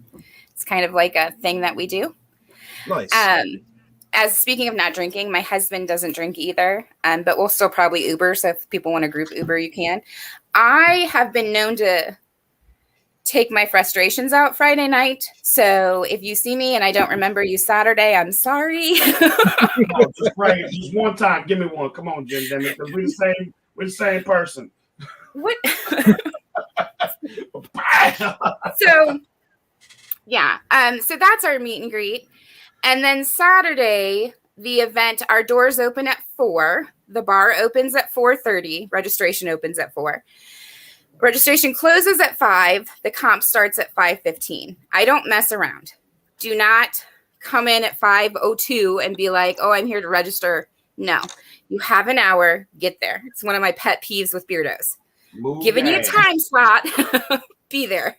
It's kind of like a thing that we do. Nice. As speaking of not drinking, my husband doesn't drink either, but we'll still probably Uber. So if people want to group Uber, you can. I have been known to take my frustrations out Friday night. So if you see me and I don't remember you Saturday, I'm sorry. Just pray. Just one time. Give me one. Come on, Jim. Because we're the same person. What? So yeah. So that's our meet and greet. And then Saturday, the event, our doors open at 4. The bar opens at 4:30. Registration opens at 4. Registration closes at 5. The comp starts at 5:15. I don't mess around. Do not come in at 5:02 and be like, oh, I'm here to register. No, you have an hour. Get there. It's one of my pet peeves with beardos. Giving you a time slot. Be there.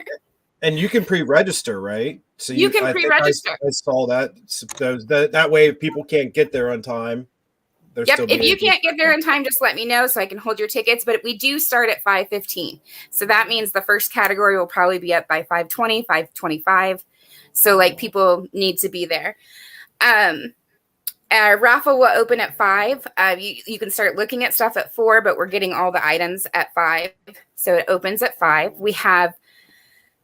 And you can pre-register, right? So you can pre-register. I saw that. So that way, if people can't get there on time. Yep. If you can't get there in time, just let me know so I can hold your tickets. But we do start at 5:15, so that means the first category will probably be up by 5:20, 5:25. So like people need to be there. Our raffle will open at 5. You can start looking at stuff at 4, but we're getting all the items at 5, so it opens at 5. We have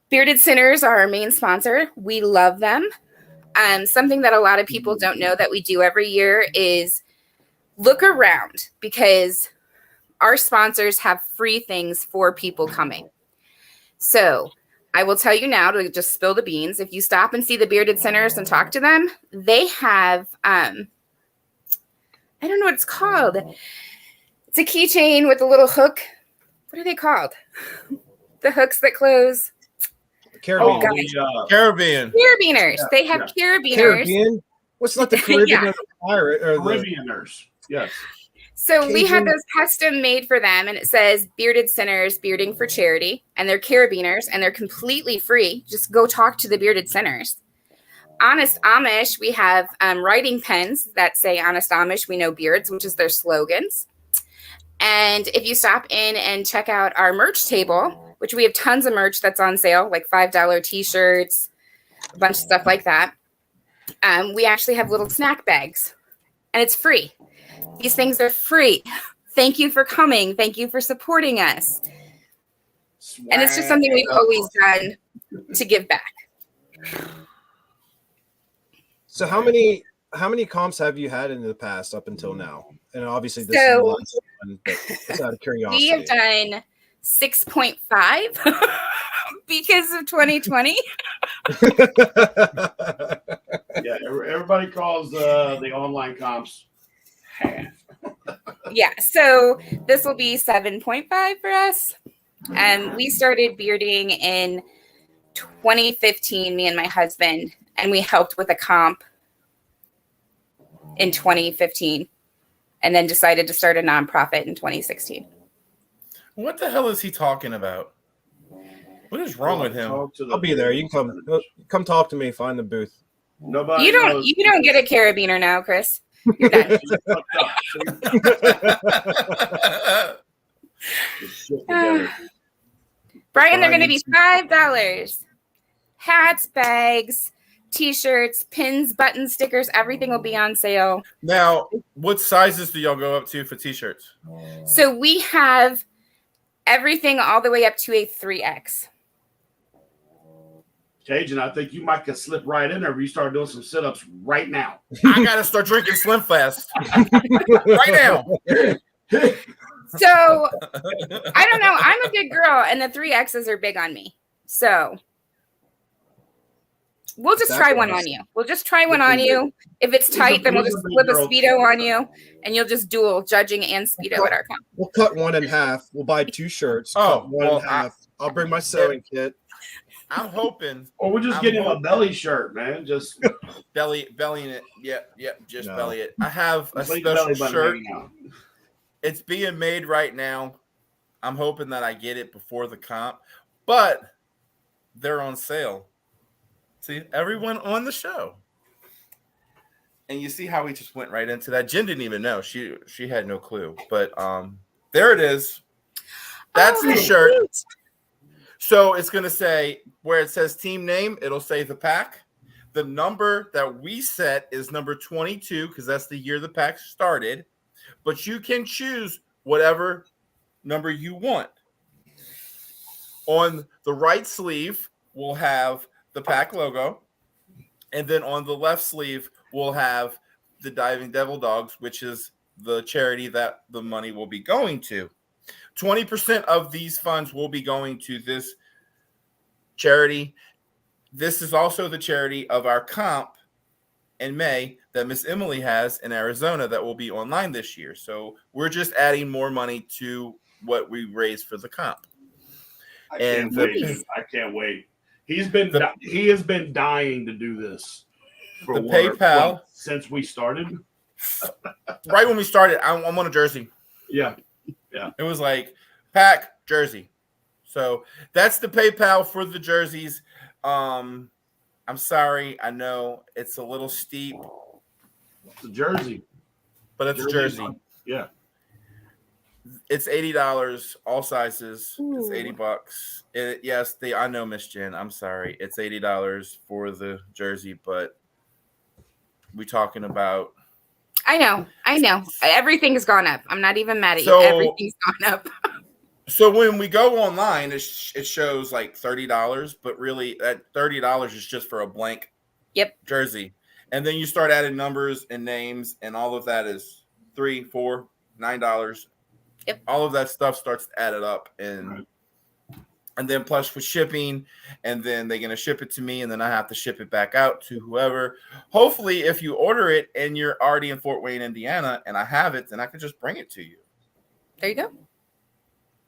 Bearded Sinners are our main sponsor. We love them. Something that a lot of people don't know that we do every year is look around, because our sponsors have free things for people coming. So I will tell you now to just spill the beans. If you stop and see the Bearded Sinners and talk to them, they have, I don't know what it's called. It's a keychain with a little hook. What are they called? The hooks that close. Caribbean. Caribbean. Carabiners. They have carabiners. Caribbean. What's not the Caribbean Yeah. or the pirate or the Caribbeaners. Yes. So we have Cajun- those custom made for them, and it says Bearded Sinners Bearding for Charity, and they're carabiners, and they're completely free. Just go talk to the Bearded Sinners. Honest Amish, we have writing pens that say Honest Amish, we know beards, which is their slogans. And if you stop in and check out our merch table, which we have tons of merch that's on sale, like $5 t-shirts, a bunch of stuff like that. We actually have little snack bags, and it's free. These things are free. Thank you for coming. Thank you for supporting us. And it's just something we've always done to give back. So how many comps have you had in the past up until now? And obviously this is So- the last one, but just out of curiosity. We have done 6.5 because of 2020. Yeah, everybody calls the online comps half. Yeah, so this will be 7.5 for us. We started bearding in 2015, me and my husband, and we helped with a comp in 2015 and then decided to start a nonprofit in 2016. What the hell is he talking about? What is wrong with him? I'll be there. You can come talk to me. Find the booth. Nobody. You knows. don't get a carabiner now, Chris. You're done. Just shit together. Brian, they're going to be $5. Hats, bags, t-shirts, pins, buttons, stickers, everything will be on sale. Now, what sizes do y'all go up to for t-shirts? So we have everything all the way up to a 3X. Cajun, I think you might could slip right in there if you start doing some sit-ups right now. I gotta start drinking Slim Fast right now. So I don't know. I'm a big girl, and the 3Xs are big on me. So we'll just try one on you. We'll just try one on you. If it's tight, then we'll just flip a Speedo on you, and you'll just dual judging and Speedo at our camp. We'll cut one in half. We'll buy 2 shirts. Oh, cut one well, in half. I'll bring my sewing kit. I'm hoping Or we'll just I'm get him a hoping- belly shirt, man. Just bellying it. Yep, just No. belly it. I have a just leave the special belly button shirt. hanging out. It's being made right now. I'm hoping that I get it before the comp, but they're on sale. See, everyone on the show. And you see how we just went right into that. Jen didn't even know. She had no clue. But there it is. That's the shirt. Cute. So it's going to say where it says team name, it'll say the pack. The number that we set is number 22 because that's the year the pack started. But you can choose whatever number you want. On the right sleeve, we'll have the pack logo. And then on the left sleeve, we'll have the Diving Devil Dogs, which is the charity that the money will be going to. 20% of these funds will be going to this charity. This is also the charity of our comp in May that Miss Emily has in Arizona that will be online this year. So we're just adding more money to what we raised for the comp. I And can't wait. I can't wait. He has been dying to do this for The PayPal. since we started. Right when we started, I want a jersey. Yeah. It was like pack jersey. So that's the PayPal for the jerseys. I'm sorry. I know it's a little steep, It's a jersey. but it's a jersey. Yeah. It's $80, all sizes. It's Ooh. $80. Yes, I know, Miss Jen. I'm sorry. It's $80 for the jersey, but we talking about. I know. Everything's gone up. I'm not even mad at So- you. Everything's gone up. So when we go online, it shows like $30, but really that $30 is just for a blank jersey. And then you start adding numbers and names, and all of that is $3, $4, $9. Yep. All of that stuff starts to add it up, and then plus for shipping, and then they're gonna ship it to me, and then I have to ship it back out to whoever. Hopefully, if you order it and you're already in Fort Wayne, Indiana, and I have it, then I can just bring it to you. There you go.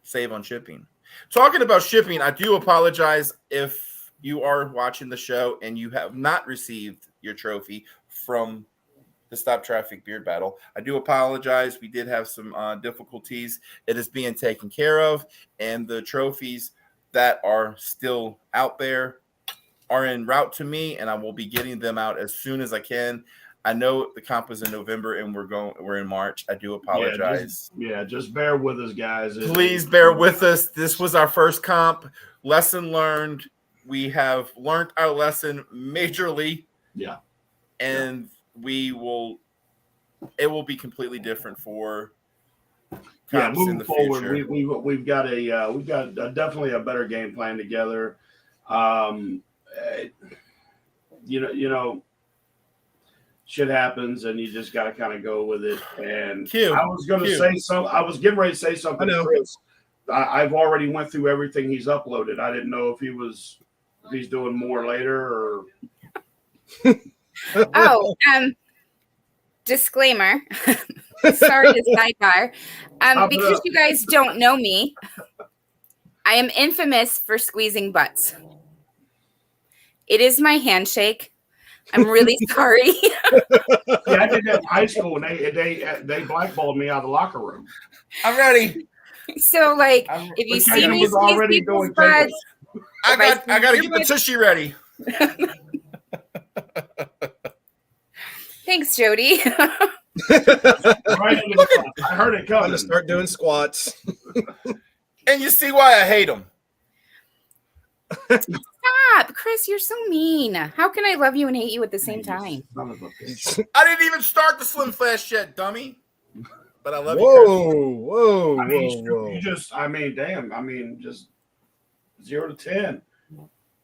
Save on shipping. Talking about shipping, I do apologize if you are watching the show and you have not received your trophy from the Stop Traffic Beard Battle. I do apologize. We did have some difficulties. It is being taken care of, and the trophies that are still out there are en route to me, and I will be getting them out as soon as I can. I know the comp was in November, and we're in March. I do apologize. Just bear with us, guys. Please bear with us. This was our first comp. Lesson learned. We have learned our lesson majorly. Yeah. And it will be completely different for comps in moving the forward, future. we've got definitely a better game plan together. Shit happens, and you just got to kind of go with it. And I was going to say something. I was getting ready to say something. I know. Chris. I've already went through everything he's uploaded. I didn't know if he's doing more later or. Disclaimer. Sorry to sidebar. Because you guys don't know me, I am infamous for squeezing butts. It is my handshake. I'm really sorry. I did that in high school, and they blackballed me out of the locker room. I'm ready. So, if you see me squeeze people's butts, I got to get the tushy ready. Thanks, Jody. I heard it coming. I'm gonna start doing squats. And you see why I hate them. Stop, Chris. You're so mean. How can I love you and hate you at the same time? I didn't even start the Slim Fast yet, dummy. But I love you. Whoa. You just 0 to 10.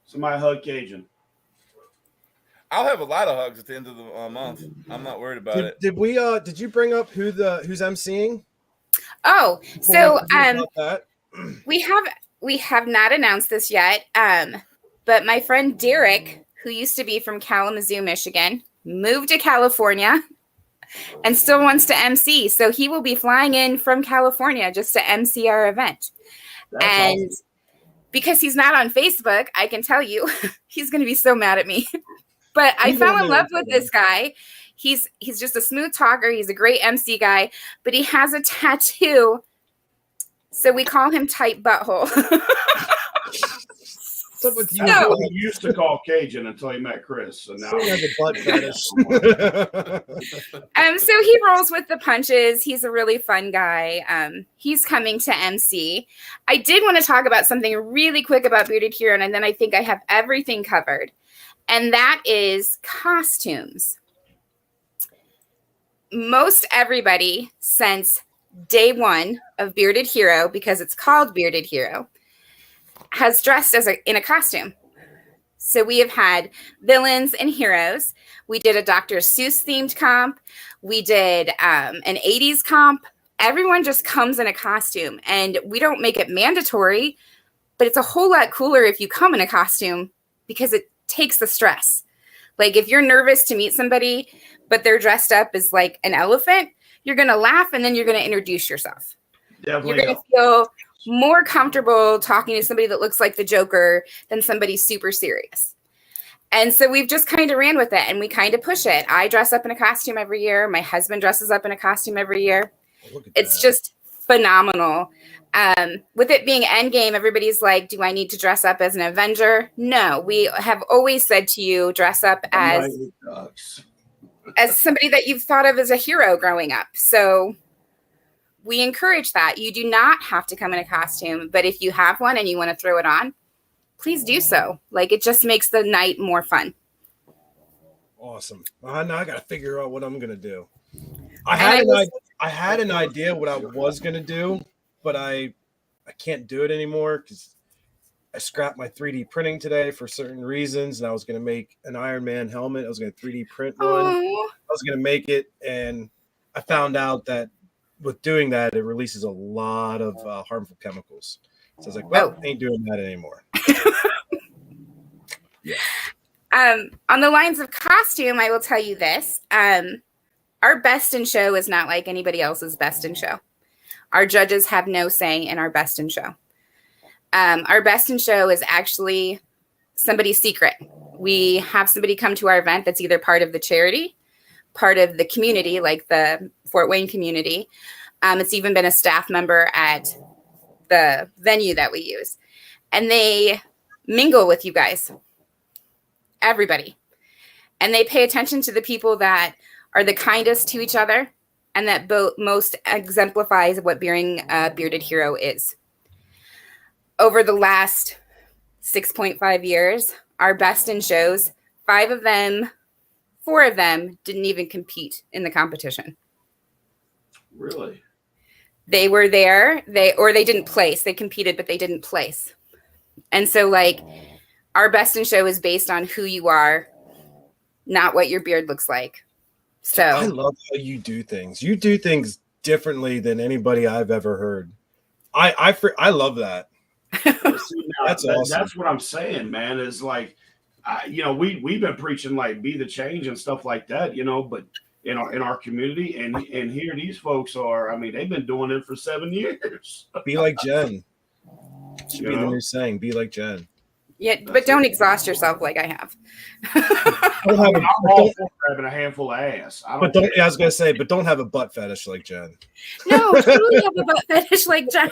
Somebody hug Cajun. I'll have a lot of hugs at the end of the month. I'm not worried about it. Did you bring up who's emceeing? Oh, so that? we have not announced this yet. But my friend Derek, who used to be from Kalamazoo, Michigan, moved to California and still wants to MC. So he will be flying in from California just to MC our event. That's and awesome. Because he's not on Facebook, I can tell you he's going to be so mad at me. But I fell in love with this guy. He's just a smooth talker. He's a great MC guy, but he has a tattoo. So we call him Tight Butthole. What's up with you? He used to call Cajun until he met Chris. And now he has a butt fetish. So he rolls with the punches. He's a really fun guy. He's coming to MC. I did want to talk about something really quick about Bearded Hero, and then I think I have everything covered. And that is costumes. Most everybody since day one of Bearded Hero, because it's called Bearded Hero, has dressed in a costume. So we have had villains and heroes. We did a Dr. Seuss themed comp. We did an 80s comp. Everyone just comes in a costume, and we don't make it mandatory, but it's a whole lot cooler if you come in a costume because it takes the stress. Like if you're nervous to meet somebody, but they're dressed up as like an elephant, you're going to laugh and then you're going to introduce yourself. Definitely. You're going to feel more comfortable talking to somebody that looks like the Joker than somebody super serious. And so we've just kind of ran with it, and we kind of push it. I dress up in a costume every year. My husband dresses up in a costume every year. It's just phenomenal. With it being Endgame, everybody's like, do I need to dress up as an Avenger? No, we have always said to you, dress up as somebody that you've thought of as a hero growing up. So we encourage that. You do not have to come in a costume, but if you have one and you want to throw it on, please do so. Like, it just makes the night more fun. Awesome. Now I got to figure out what I'm going to do. I had an idea what I was going to do, but I can't do it anymore because I scrapped my 3D printing today for certain reasons, and I was going to make an Iron Man helmet. I was going to 3D print one. Aww. I was going to make it, and I found out that with doing that, it releases a lot of harmful chemicals. So I was like, well, ain't doing that anymore. Yeah. On the lines of costume, I will tell you this. Our best in show is not like anybody else's best in show. Our judges have no say in our best in show. Our best in show is actually somebody's secret. We have somebody come to our event that's either part of the charity part of the community, like the Fort Wayne community. It's even been a staff member at the venue that we use. And they mingle with you guys, everybody. And they pay attention to the people that are the kindest to each other and that most exemplifies what being a bearded hero is. Over the last 6.5 years, our best in shows, 4 of them didn't even compete in the competition. Really? They were there, they didn't place. They competed, but they didn't place. And so, like, our best in show is based on who you are, not what your beard looks like. So I love how you do things. You do things differently than anybody I've ever heard. I love that. That's awesome. That's what I'm saying, man. Is like, we've been preaching like be the change and stuff like that, but in our community, and here these folks are. I mean, they've been doing it for 7 years. Be like Jen. Should be the new saying. Be like Jen. Yeah, but don't exhaust yourself like I have. I'm all for having a handful of ass. I was gonna say, but don't have a butt fetish like Jen. No, truly have a butt fetish like Jen.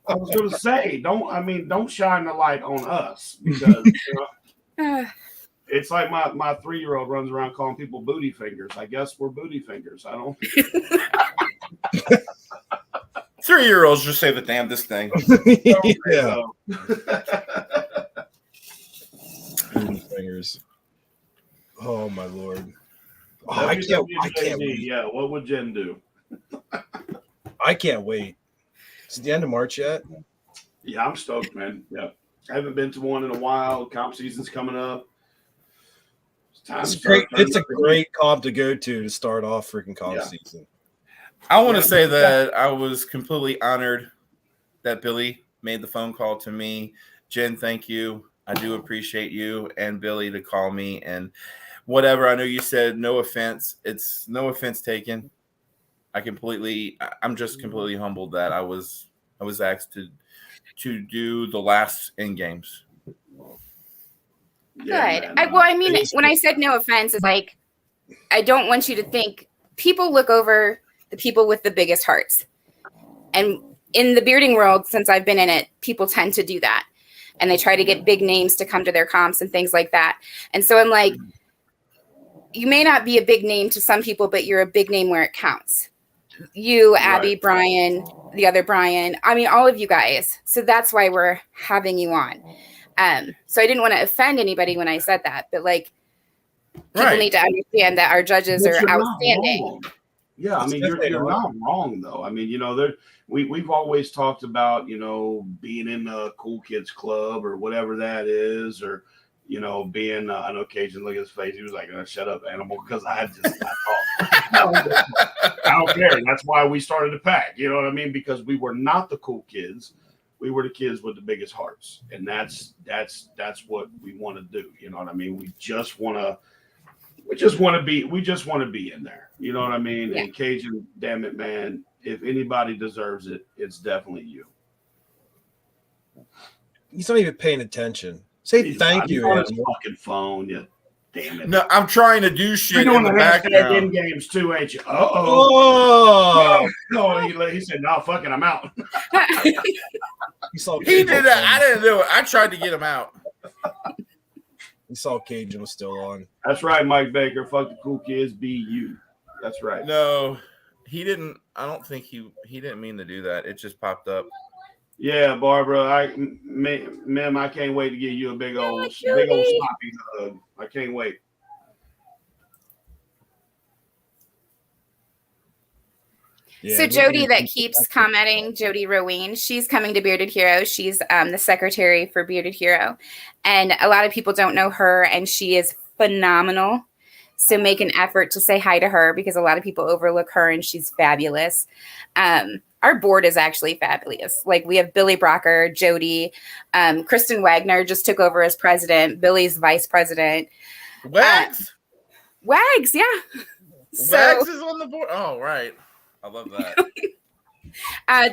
I was gonna say, don't shine the light on us, because it's like my 3-year-old runs around calling people booty fingers. I guess we're booty fingers. I don't. 3-year-olds just say the damnedest thing. Yeah. Booty fingers. Oh my Lord. Oh, I can't wait. Yeah, what would Jen do? I can't wait. Is it the end of March yet? Yeah, I'm stoked, man. Yeah. I haven't been to one in a while. Comp season's coming up. It's great. It's a great comp to go to start off freaking comp season. I want to say that I was completely honored that Billy made the phone call to me. Jen, thank you. I do appreciate you and Billy to call me and whatever. I know you said no offense. It's no offense taken. I'm just completely humbled that I was asked to do the last end games. Yeah, good. When I said no offense, it's like, I don't want you to think people look over the people with the biggest hearts. And in the bearding world, since I've been in it, people tend to do that. And they try to get big names to come to their comps and things like that. And so I'm like, you may not be a big name to some people, but you're a big name where it counts. You, Abby, right. Brian, the other Brian, all of you guys. So that's why we're having you on. So I didn't want to offend anybody when I said that, but like, people need to understand that our judges are outstanding. Yeah, you're not wrong though. We've always talked about, being in the cool kids club or whatever that is, or being. I know Cajun, look at his face. He was like, "Shut up, animal," because I don't care. That's why we started the pack. You know what I mean? Because we were not the cool kids. We were the kids with the biggest hearts, and that's what we want to do. You know what I mean? We just want to be in there. You know what I mean? Yeah. And Cajun, damn it, man, if anybody deserves it, it's definitely you. He's not even paying attention. Say thank you. On his fucking phone, you damn it. No, I'm trying to do shit in the background. In games too, ain't you? Oh. No, he said, "No, fucking, I'm out." He did that. I didn't do it. I tried to get him out. You saw Cajun was still on. That's right, Mike Baker. Fuck the cool kids, be you. That's right. No, he didn't. I don't think he didn't mean to do that. It just popped up. Yeah, Barbara, ma'am, I can't wait to give you a big old sloppy hug. I can't wait. Yeah, so Jody that keeps commenting, Jody Roween, she's coming to Bearded Hero. She's the secretary for Bearded Hero. And a lot of people don't know her, and she is phenomenal. So make an effort to say hi to her because a lot of people overlook her, and she's fabulous. Our board is actually fabulous. Like we have Billy Brocker, Jody, Kristen Wagner just took over as president. Billy's vice president. Wags? Wags, yeah. Wags is on the board. Oh, right. I love that.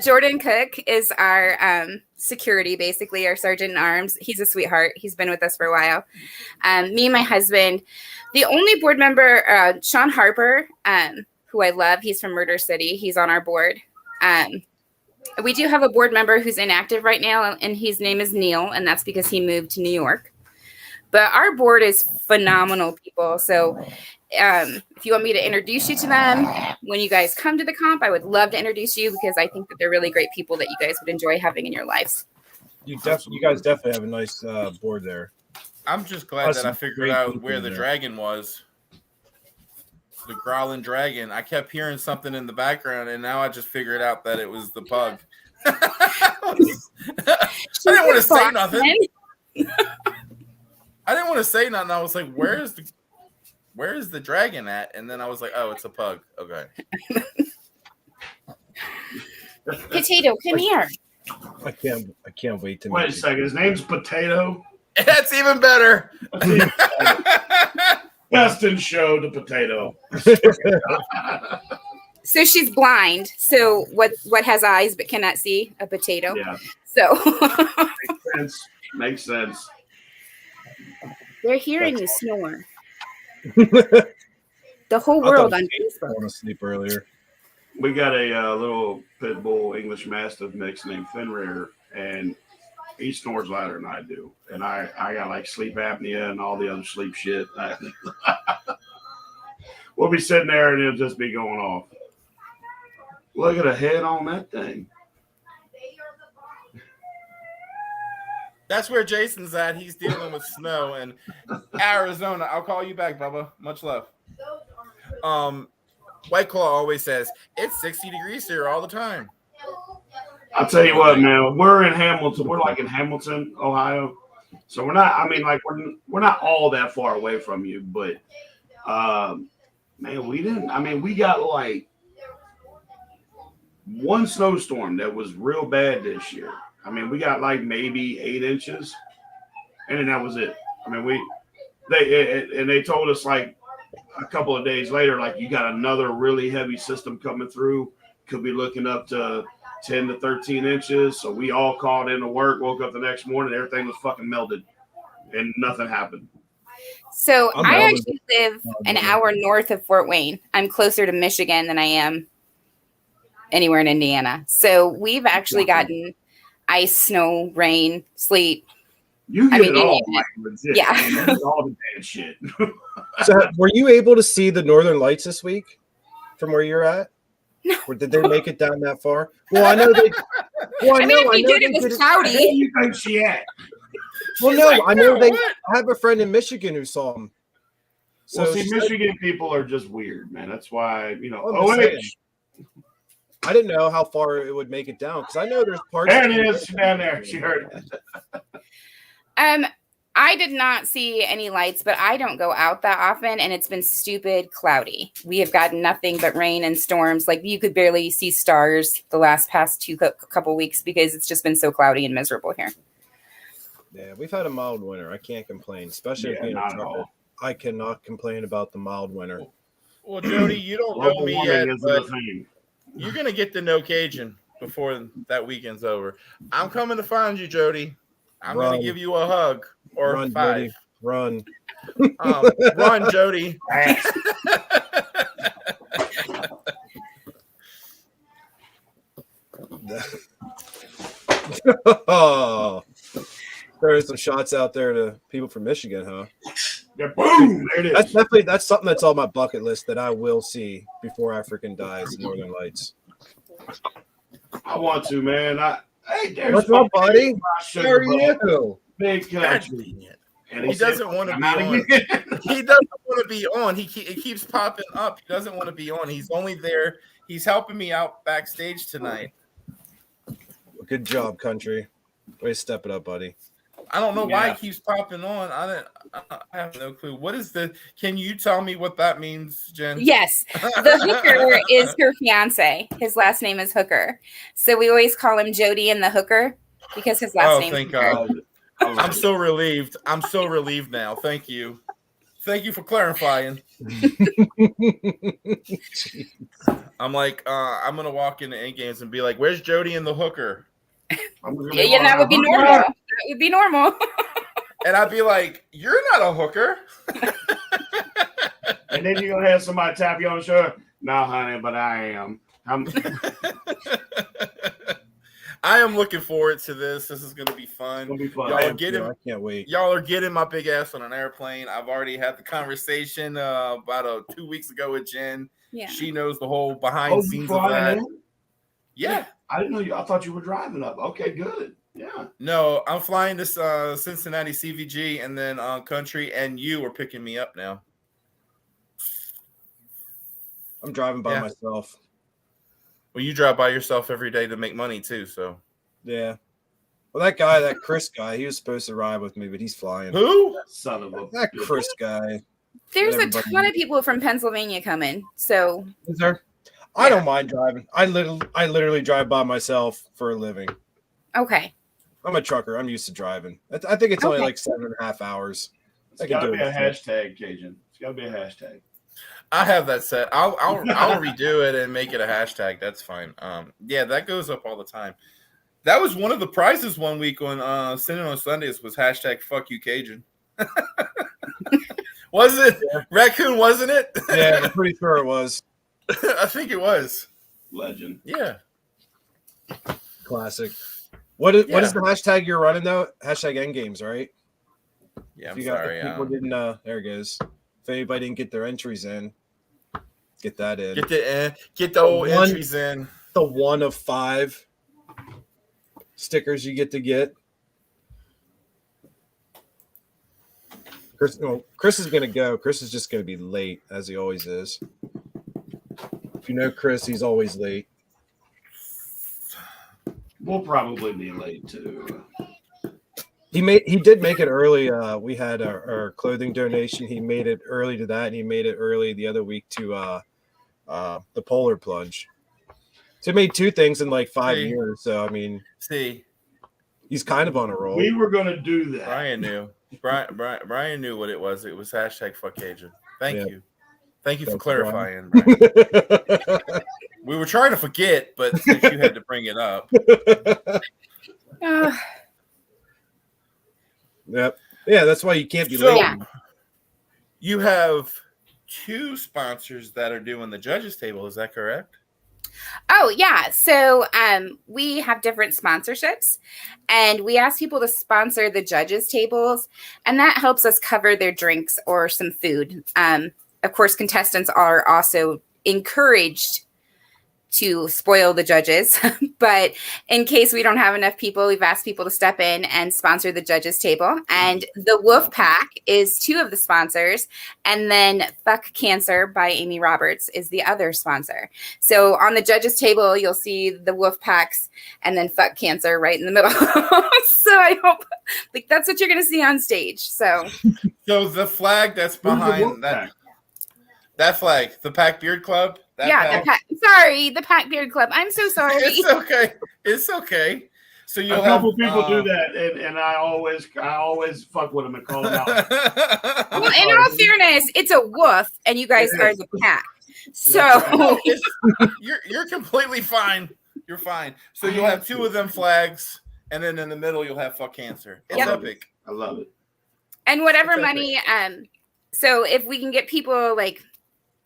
Jordan Cook is our security, basically our sergeant in arms. He's a sweetheart. He's been with us for a while. Me and my husband. The only board member, Sean Harper, who I love. He's from Murder City. He's on our board. We do have a board member who's inactive right now, and his name is Neil, and that's because he moved to New York. But our board is phenomenal people. So if you want me to introduce you to them when you guys come to the comp, I would love to introduce you because I think that they're really great people that you guys would enjoy having in your lives. You guys definitely have a nice board there. I'm just glad that I figured out where the dragon was. The growling dragon. I kept hearing something in the background, and now I just figured out that it was the pug. I didn't want to say nothing. I didn't want to say nothing. I was like, where is the dragon at? And then I was like, oh, it's a pug. Okay. Potato, come here. I can't wait to Wait a second. His name's Potato. That's even better. Best in show to Potato. So she's blind. So what has eyes but cannot see? A potato. Yeah. So Makes sense. they're hearing you snore. The whole world on Facebook. I want to sleep earlier. We got a little pit bull English Mastiff mix named Fenrir, and he snores louder than I do. And I got like sleep apnea and all the other sleep shit. We'll be sitting there and it'll just be going off. Look at the head on that thing. That's where Jason's at. He's dealing with snow in Arizona. I'll call you back, Bubba. Much love. White Claw always says it's 60 degrees here all the time. I'll tell you what, man. We're in Hamilton. We're like in Hamilton, Ohio. So we're not. I mean, like we're not all that far away from you, but man, we didn't. I mean, we got like one snowstorm that was real bad this year. I mean, we got like maybe 8 inches, and then that was it. I mean, they told us like a couple of days later, like you got another really heavy system coming through. Could be looking up to 10 to 13 inches. So we all called into work, woke up the next morning, everything was fucking melted, and nothing happened. So I actually live an hour north of Fort Wayne. I'm closer to Michigan than I am anywhere in Indiana. So we've actually gotten ice, snow, rain, sleet. You get it all, like, legit. Yeah. I mean, all the bad shit. So, were you able to see the Northern Lights this week from where you're at? No. Or did they make it down that far? Well, I know they. Well, I mean, if you did, it was cloudy. Where do you think she at? Well, She's no, like, I know they. what? I have a friend in Michigan who saw them. So So see, she said- Michigan people are just weird, man. That's why, you know. I'm just saying. OH. I didn't know how far it would make it down because I know there's parts. There it is. She's down there. She heard it. I did not see any lights, but I don't go out that often, and it's been stupid cloudy. We have gotten nothing but rain and storms. Like you could barely see stars the past couple weeks because it's just been so cloudy and miserable here. Yeah, we've had a mild winter. I can't complain, especially Yeah, being a not at trucker. all. I cannot complain about the mild winter. Well, Jody, you don't know Global me warming yet, isn't but a thing. you're gonna get to know Cajun before that weekend's over. I'm coming to find you, Jody. I'm Run. gonna give you a hug or Run, 5. Jody, run. Run, Jody. Oh, there's some shots out there to people from Michigan, huh? Yeah, boom! There it is. That's something that's on my bucket list that I will see before I freaking die. Is the Northern Lights. I want to, man. Hey, there's What's up, buddy? my How sugar are bug. you? Big country. And He said, doesn't want to be "I'm out on. again." He doesn't want to be on. It keeps popping up. He doesn't want to be on. He's only there. He's helping me out backstage tonight. Good job, country. Way to step it up, buddy. I don't know why Yeah. he keeps popping on. I have no clue. What is the? Can you tell me what that means, Jen? Yes, the hooker is her fiance. His last name is Hooker, so we always call him Jody and the Hooker because his last Oh, name. thank is Hooker. God. I'm so relieved. I'm so relieved now. Thank you. Thank you for clarifying. I'm like, I'm gonna walk into End Games and be like, "Where's Jody and the hooker?" Yeah, that would be normal. That would be normal. And I'd be like, "You're not a hooker." And then you're gonna have somebody tap you on the shoulder. No, honey, but I am. I am looking forward to this. This is gonna be fun. It's gonna be fun. Y'all I are getting, I can't wait. y'all are getting my big ass on an airplane. I've already had the conversation about 2 weeks ago with Jen. Yeah. She knows the whole behind the scenes of that. Yeah. I didn't know you. I thought you were driving up. Okay, good. Yeah. No, I'm flying to Cincinnati CVG, and then Country and you are picking me up now. I'm driving by Yeah. myself. Well, you drive by yourself every day to make money too, so. Yeah. Well, that guy, that Chris guy, he was supposed to ride with me, but he's flying. Who? Son of a. That Chris guy. There's a Everybody- ton of people from Pennsylvania coming. So Is there? I don't mind driving. I literally drive by myself for a living. okay. I'm a trucker. I'm used to driving. I think it's only Okay. like 7.5 hours. It's I can got to do be a it. hashtag, Cajun. It's got to be a hashtag. I have that set. I'll redo it and make it a hashtag. That's fine. Yeah, that goes up all the time. That was one of the prizes one week on Sinning on Sundays was hashtag fuck you Cajun. Was it? Yeah. Raccoon, wasn't it? Yeah, I'm pretty sure it was. I think it was. Legend. Yeah. Classic. What is Yeah. the hashtag you're running though? Hashtag Endgames, right? Yeah, If I'm you got sorry. if people didn't there it goes. If anybody didn't get their entries in, get that in. Get the old One- entries in. The one of 5 stickers you get to get. Chris is gonna go. Chris is just gonna be late as he always is. If you know Chris, he's always late. We'll probably be late too. He did make it early. We had our clothing donation. He made it early to that, and he made it early the other week to the polar plunge. So he made 2 things in like 5 See. years. So I mean, See, he's kind of on a roll. We were gonna do that. Brian knew. Brian knew what it was. It was hashtag fuck Cajun. Thank Yeah. you. Thank you for Thanks, clarifying, Brian. We were trying to forget, but since you had to bring it up. Yep. Yeah, that's why you can't be So late. Yeah. you have 2 sponsors that are doing the judges table. Is that correct? Oh, yeah. So we have different sponsorships, and we ask people to sponsor the judges' tables, and that helps us cover their drinks or some food. Of course, contestants are also encouraged to spoil the judges, but in case we don't have enough people, we've asked people to step in and sponsor the judges table. And the Wolf Pack is 2 of the sponsors, and then Fuck Cancer by Amy Roberts is the other sponsor. So on the judges table, you'll see the Wolf Packs and then Fuck Cancer right in the middle. So I hope like that's what you're going to see on stage. So So the flag that's Who's the behind that flag, the Pack Beard Club. That yeah, flag, the Pack Beard Club. I'm so sorry. it's okay. It's okay. So A you'll couple have people do that, and I always fuck with them and call them out. Well, in all fairness, it's a wolf, and you guys It are is. the pack. So No, you're completely fine. You're fine. So you'll have 2 of them flags, and then in the middle you'll have fuck cancer. It's Yep. epic. I love it. and whatever It's money, so if we can get people like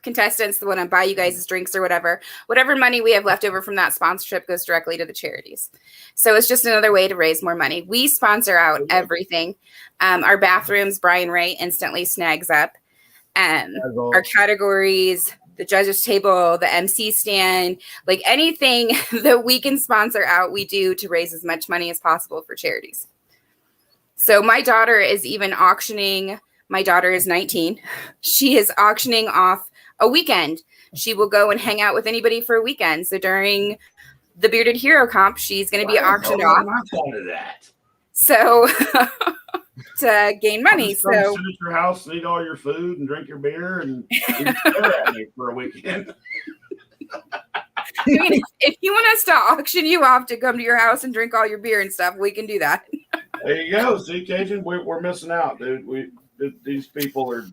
contestants that want to buy you guys drinks or whatever money we have left over from that sponsorship goes directly to the charities. So it's just another way to raise more money. We sponsor out everything. Our bathrooms, Brian Ray instantly snags up. Our categories, the judges table, the MC stand, like anything that we can sponsor out, we do to raise as much money as possible for charities. So my daughter is even auctioning. My daughter is 19. She is auctioning off a weekend. She will go and hang out with anybody for a weekend. So during the Bearded Hero Comp, she's going to be auctioned off. I thought of that. So to gain money. Just come sit So at your house, eat all your food, and drink your beer, and stare at me for a weekend. I mean, if you want us to auction you off to come to your house and drink all your beer and stuff, we can do that. There you go. See, Cajun, we're missing out, dude. These people are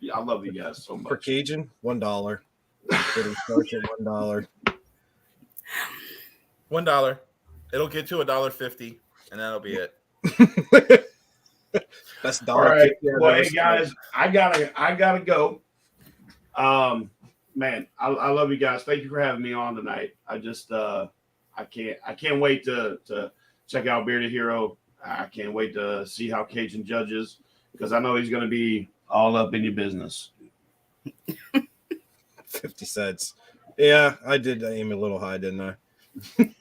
Yeah, I love you guys so much. For Cajun, $1. Getting started at $1. $1. It'll get to $1.50, and that'll be it. That's $1.50. All right. Well, hey guys, I gotta go. Man, I love you guys. Thank you for having me on tonight. I just I can't wait to check out Bearded Hero. I can't wait to see how Cajun judges, because I know he's going to be all up in your business. 50 cents. Yeah, I did aim a little high, didn't I?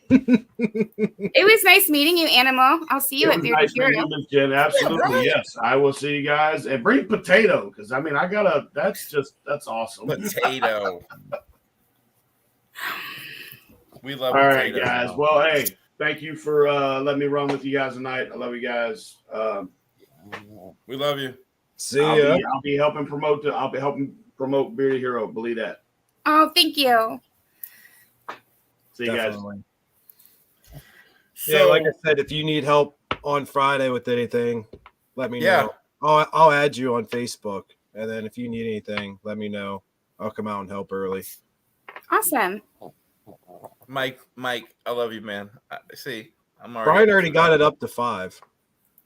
It was nice meeting you, Animal. I'll see you at Bearded Nice Hero. meeting you, Miss Jen. Absolutely, yes. I will see you guys, and bring potato, because I mean that's awesome. Potato. We love all right, potatoes, guys. now. Well, hey, thank you for letting me run with you guys tonight. I love you guys. We love you. See ya. I'll be helping promote Bearded Hero. Believe that. Oh, thank you. See you guys. Definitely. So, Yeah, like I said, if you need help on Friday with anything, let me know. I'll add you on Facebook, and then if you need anything, let me know. I'll come out and help early. Awesome. Mike, I love you, man. See, I'm already. Brian already got it up to 5.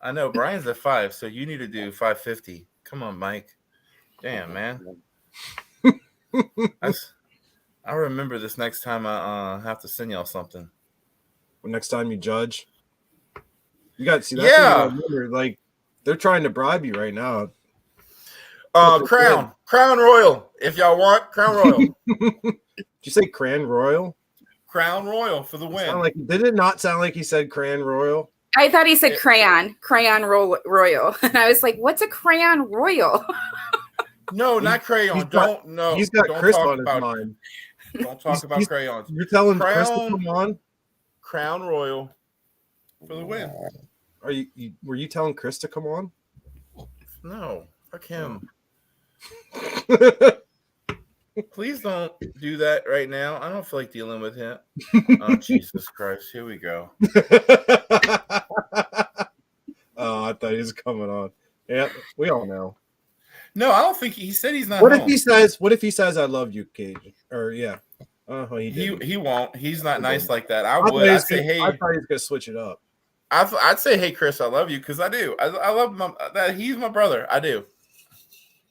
I know Brian's at 5, so you need to do 550. Come on, Mike. Damn, man. I remember this next time I have to send y'all something. Next time you judge, you got to see that. Yeah. Remember, like they're trying to bribe you right now. Crown Royal. If y'all want Crown Royal, Did you say Cran Royal? Crown Royal for the win. Did it not sound like he said Cran Royal? I thought he said crayon royal. And I was like, what's a crayon royal? No, not crayon. He's got Don't Chris talk on his about, mind. Don't talk about crayons. You're telling Chris to come on? Crown Royal for the win. Were you telling Chris to come on? No, fuck him. Please don't do that right now. I don't feel like dealing with him. Oh, Jesus Christ. Here we go. Oh, I thought he was coming on. Yeah, we all know. No, I don't think he said he's not. What home. if he says I love you, Cage? Or yeah. He won't. He's not nice like that. I I'd say, hey. I thought he was gonna switch it up. I'd say, hey, Chris, I love you, because I do. I love that he's my brother. I do.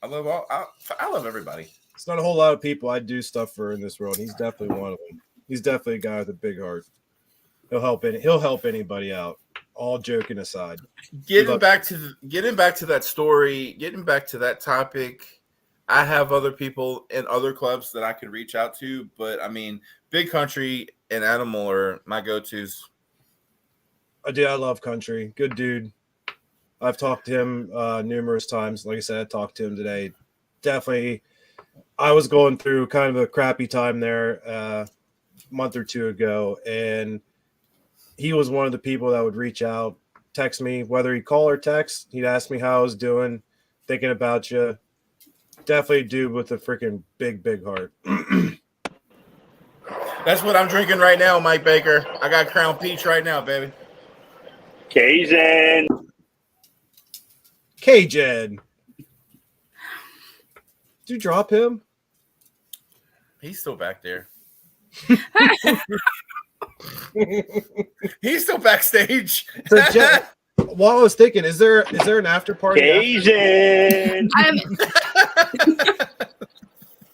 I love everybody. It's not a whole lot of people I do stuff for in this world. He's definitely one of them. He's definitely a guy with a big heart. He'll help anybody out. All joking aside. Getting back to that story, getting back to that topic, I have other people in other clubs that I could reach out to, but I mean, Big Country and Animal are my go-tos. I love Country. Good dude. I've talked to him numerous times. Like I said, I talked to him today. Definitely, I was going through kind of a crappy time there a month or two ago, and he was one of the people that would reach out, text me, whether he call or text. He'd ask me how I was doing, thinking about you. Definitely a dude with a freaking big heart. That's what I'm drinking right now, Mike Baker. I got Crown Peach right now, baby. Cajun. Did you drop him? He's still back there. He's still backstage. So, while I was thinking, is there an after party? Cajun.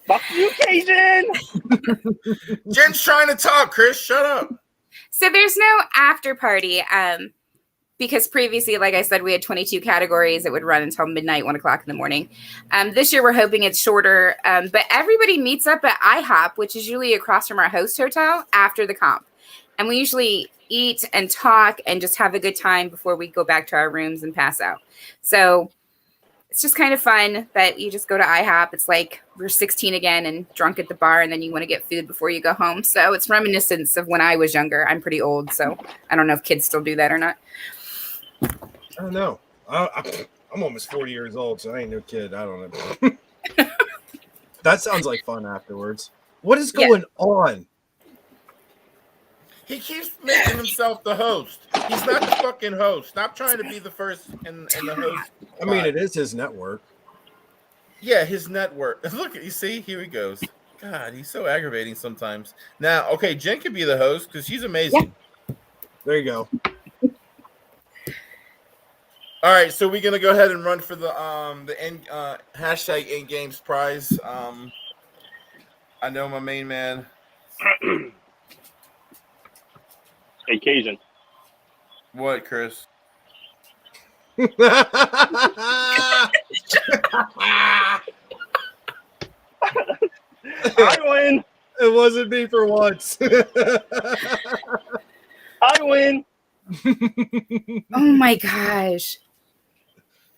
Fuck you, Cajun. Jen's trying to talk, Chris. Shut up. So there's no after party. Because previously, like I said, we had 22 categories that would run until midnight, 1 o'clock in the morning. This year, we're hoping it's shorter. But everybody meets up at IHOP, which is usually across from our host hotel, after the comp. And we usually eat and talk and just have a good time before we go back to our rooms and pass out. So it's just kind of fun that you just go to IHOP. It's like we're 16 again and drunk at the bar, and then you want to get food before you go home. So it's reminiscence of when I was younger. I'm pretty old, so I don't know if kids still do that or not. I don't know. I'm almost 40 years old, so I ain't no kid. I don't know. That sounds like fun afterwards. What is going on? He keeps making himself the host. He's not the fucking host. Stop trying to be the first in the host. I mean, it is his network. Yeah, his network. Look, you see, here he goes. God, he's so aggravating sometimes. Now, okay, Jen could be the host because she's amazing. There you go. All right, so we're gonna go ahead and run for the hashtag in games prize. I know my main man. Hey, Cajun. What, Chris? I win. It wasn't me for once. I win. Oh my gosh.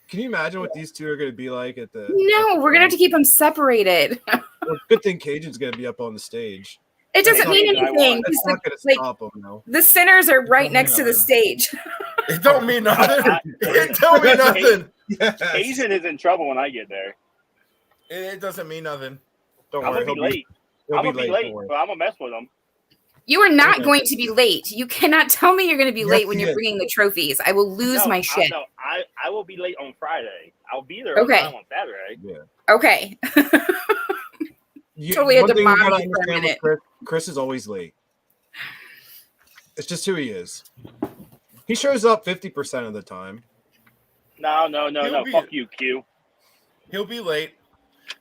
Can you imagine what these two are going to be like at the? No, we're gonna have to keep them separated. Well, good thing Cajun's going to be up on the stage. It doesn't That's mean not- anything. That's not going to Like, stop them, though. the sinners are right next to the stage. It don't mean nothing. It don't mean nothing. Yes. Cajun is in trouble when I get there. It doesn't mean nothing. Don't I'm worry, gonna be late. He'll I'm be gonna be late. late, Don't worry. but I'm gonna mess with him. You are not Okay. going to be late. You cannot tell me you're going to be Yes, late when he you're is. bringing the trophies. I will lose my shit. I will be late on Friday. I'll be there Okay. on time on Saturday. Okay. Totally one had to thing you mob gotta you for a understand with minute. Chris is always late. It's just who he is. He shows up 50% of the time. No. He'll be- Fuck you, Q. He'll be late.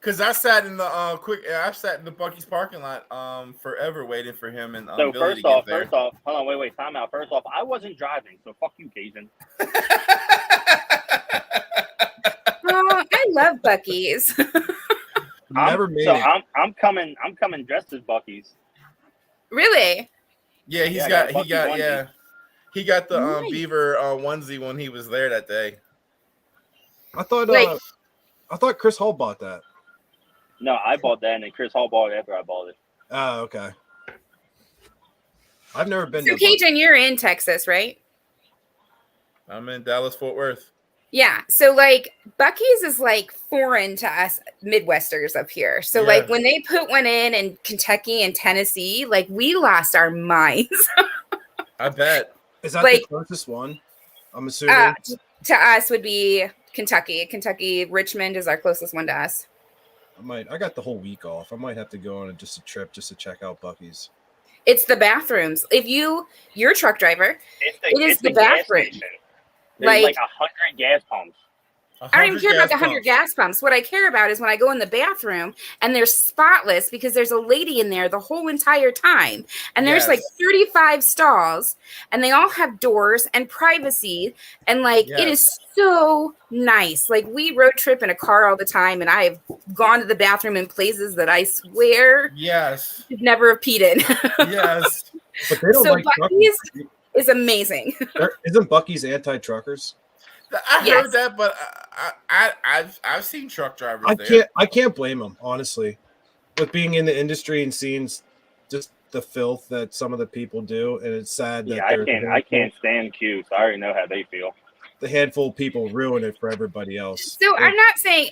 Cause I sat in the I sat in the Bucky's parking lot forever waiting for him and So Billy first to off, get there. hold on, wait, time out. First off, I wasn't driving, so fuck you, Cajun. Oh, I love Buc-ee's. Never made so it. I'm coming dressed as Bucky's. Really? Yeah, Yeah, I got a Buc-ee's onesie. he got the Nice. beaver onesie when he was there that day. I thought Like- Chris Hall bought that. No, I bought that, and then Chris Hall bought it after I bought it. Oh, okay. I've never been So, to Cajun, you're in Texas, right? I'm in Dallas, Fort Worth. Yeah. So, like, Buc-ee's is like foreign to us Midwesters up here. So, Yeah. like, when they put one in Kentucky and Tennessee, like, we lost our minds. I bet. Is that like- the closest one? I'm assuming. To us would be Kentucky. Richmond is our closest one to us. I got the whole week off. I might have to go on just a trip just to check out Buc-ee's. It's the bathrooms. If you're a truck driver, It is the gas bathroom. station. There's Like- like 100 gas pumps. I don't even care about the 100 pumps. gas pumps. What I care about is when I go in the bathroom and they're spotless because there's a lady in there the whole entire time. And there's like Yes. 35 stalls and they all have doors and privacy. And like, it is Yes. so nice. Like, we road trip in a car all the time and I've gone to the bathroom in places that I swear Yes. should never have peed in. Yes. But they don't So like Buc-ee's truckers. is amazing. Isn't Buc-ee's anti-truckers? I Yes. heard that, but I've seen truck drivers I there. can't blame them, honestly. With being in the industry and seeing just the filth that some of the people do, and it's sad that Yeah, I can't stand Q, so I already know how they feel. the handful of people ruin it for everybody else. So I'm not saying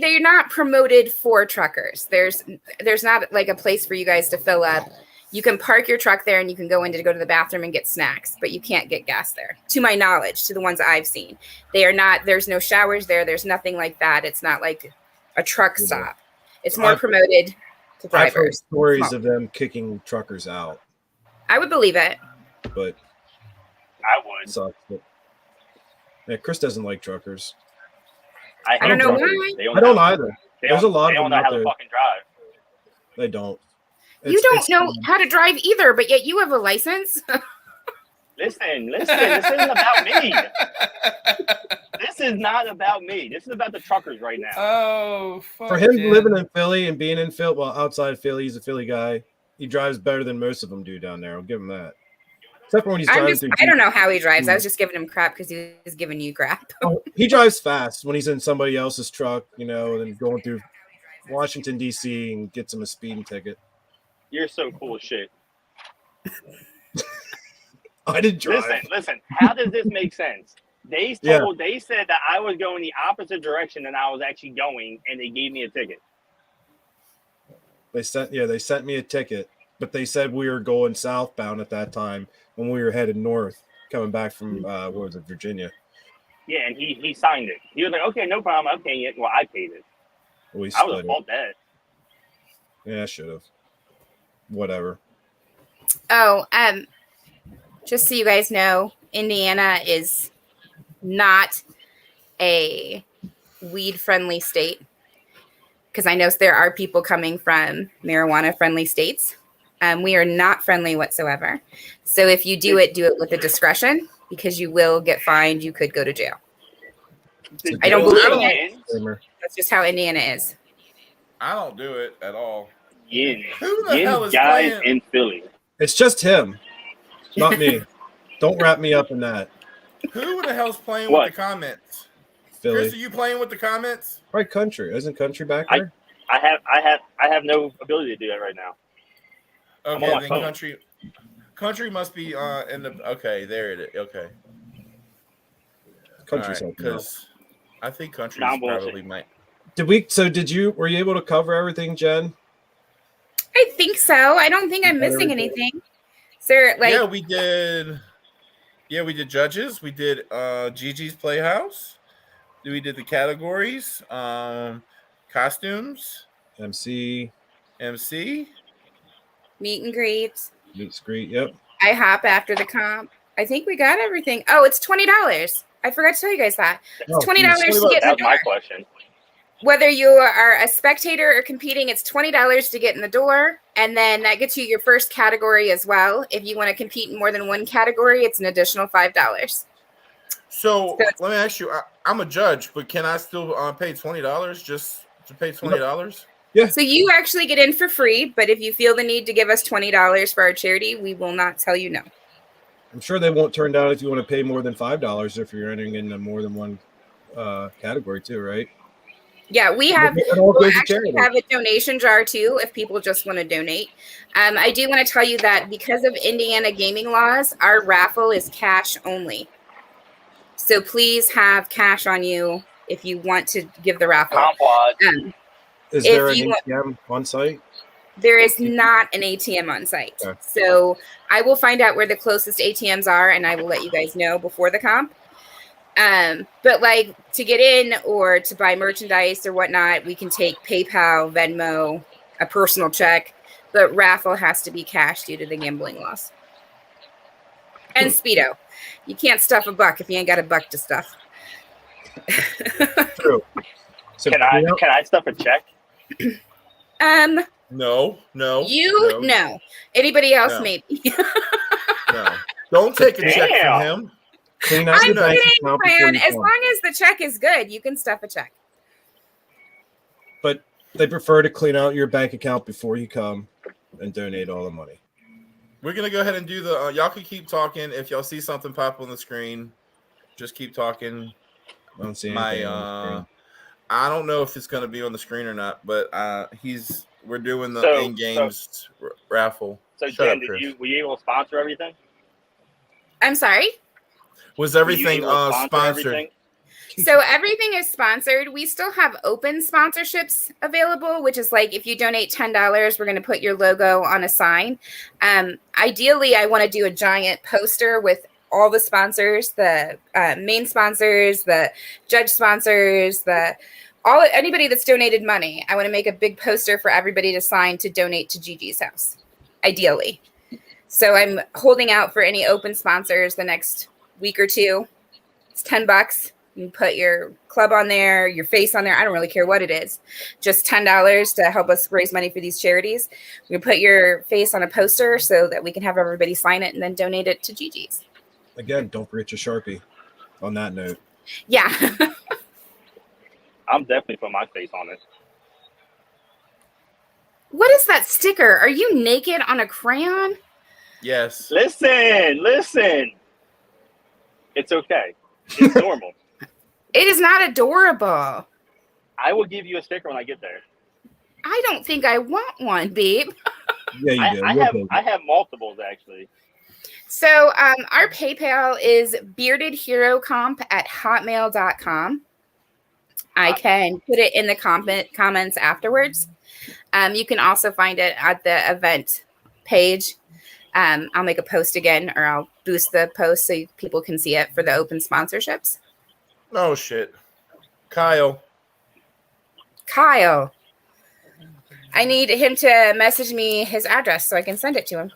they're not promoted for truckers. There's not like a place for you guys to fill up. You can park your truck there and you can go in to go to the bathroom and get snacks, but you can't get gas there. To my knowledge, to the ones I've seen. They are not, there's no showers there. There's nothing like that. It's not like a truck Yeah. stop. It's more I've- promoted to I've heard drivers. stories of them kicking truckers out, I would believe it. but I it would. sucks. But yeah, Chris doesn't like truckers. I don't know hate truckers. why. They I don't either. They There's don't- a lot they of don't them know how out to there. fucking drive. They don't. You don't know how to drive either, but yet you have a license. Listen. This isn't about me. This is not about me. This is about the truckers right now. Oh, fuck For him yeah. living in Philly and being in Philly, well, outside Philly, he's a Philly guy. He drives better than most of them do down there. I'll give him that. Except for when he's driving through. I don't know how he drives. I was just giving him crap because he was giving you crap. Oh, he drives fast when he's in somebody else's truck, and then going through Washington D.C. and gets him a speeding ticket. You're so cool as shit. I didn't drive. Listen. How does this make sense? They Yeah. said that I was going the opposite direction than I was actually going, and they gave me a ticket. They sent me a ticket, but they said we were going southbound at that time when we were headed north, coming back from what was it, Virginia? Yeah, and he signed it. He was like, okay, no problem. I'm paying it. Well, I paid it. We I would split have it. bought that. Yeah, I should have. Whatever. Oh, just so you guys know, Indiana is not a weed-friendly state, because I know there are people coming from marijuana-friendly states. We are not friendly whatsoever. So if you do it with a discretion, because you will get fined. You could go to jail. I don't believe it. Disclaimer. That's just how Indiana is. I don't do it at all. Yin. Who the Yin hell is guys playing? in Philly. It's just him, not me. Don't wrap me up in that. Who the hell's playing What? with the comments? Philly. Chris, are you playing with the comments? Right, country. Isn't country back there? I have no ability to do that right now. I'm on Okay, my then phone. country must be in the. Okay, there it is. Okay, Country's helping out. because I think country Nah, I'm bullshit. probably might. Were you able to cover everything, Jen? I think so. I don't think I'm missing anything. Sir, like, Yeah, we did. Yeah, we did judges. We did Gigi's Playhouse. We did the categories, costumes, MC, MC. meet and greets. Meet Screet. Yep. I hop after the comp. I think we got everything. Oh, it's $20. I forgot to tell you guys that. It's $20 to get in That the was my door. question. Whether you are a spectator or competing, it's $20 to get in the door. And then that gets you your first category as well. If you want to compete in more than one category, it's an additional $5. So let me ask you. I'm a judge, but can I still pay $20 just to pay $20? So you actually get in for free. But if you feel the need to give us $20 for our charity, we will not tell you no. I'm sure they won't turn down if you want to pay more than $5 if you're entering in more than one category too, right? Yeah, we have. We'll We'll actually have a donation jar too if people just want to donate. I do want to tell you that because of Indiana gaming laws, our raffle is cash only. So please have cash on you if you want to give the raffle. Is there an ATM on site? There is not an ATM on site. Okay. So I will find out where the closest ATMs are and I will let you guys know before the comp. But like to get in or to buy merchandise or whatnot, we can take PayPal, Venmo, a personal check, but raffle has to be cash due to the gambling laws. And Speedo. You can't stuff a buck if you ain't got a buck to stuff. True. So Can I stuff a check? No. No. Anybody else No. maybe. No. Don't take a check from Damn. him. Clean out I'm your bank kidding, account before man. you As come. long as the check is good, you can stuff a check. But they prefer to clean out your bank account before you come and donate all the money. We're gonna go ahead and do the. Y'all can keep talking. If y'all see something pop on the screen, just keep talking. I don't see anything on the screen. I don't know if it's gonna be on the screen or not, but we're doing the So- in games raffle. So Shut Jen, up, Chris. were you able to sponsor everything? I'm sorry. Was Were you everything able to sponsor sponsored? everything? So everything is sponsored. We still have open sponsorships available, which is like if you donate $10, we're going to put your logo on a sign. Ideally, I want to do a giant poster with all the sponsors, the main sponsors, the judge sponsors, anybody that's donated money. I want to make a big poster for everybody to sign to donate to Gigi's house, ideally. So I'm holding out for any open sponsors the next week or two. It's $10. You put your club on there, your face on there. I don't really care what it is. Just $10 to help us raise money for these charities. You put your face on a poster so that we can have everybody sign it and then donate it to Gigi's. Again, don't forget your Sharpie on that note. Yeah. I'm definitely putting my face on it. What is that sticker? Are you naked on a crayon? Yes. Listen. It's okay. It's normal. It is not adorable. I will give you a sticker when I get there. I don't think I want one, babe. Yeah, you do. I have multiples actually. So our PayPal is beardedherocomp@hotmail.com. I can put it in the comments afterwards. You can also find it at the event page. I'll make a post again, or I'll boost the post so people can see it for the open sponsorships. Oh shit. Kyle. Kyle. I need him to message me his address so I can send it to him.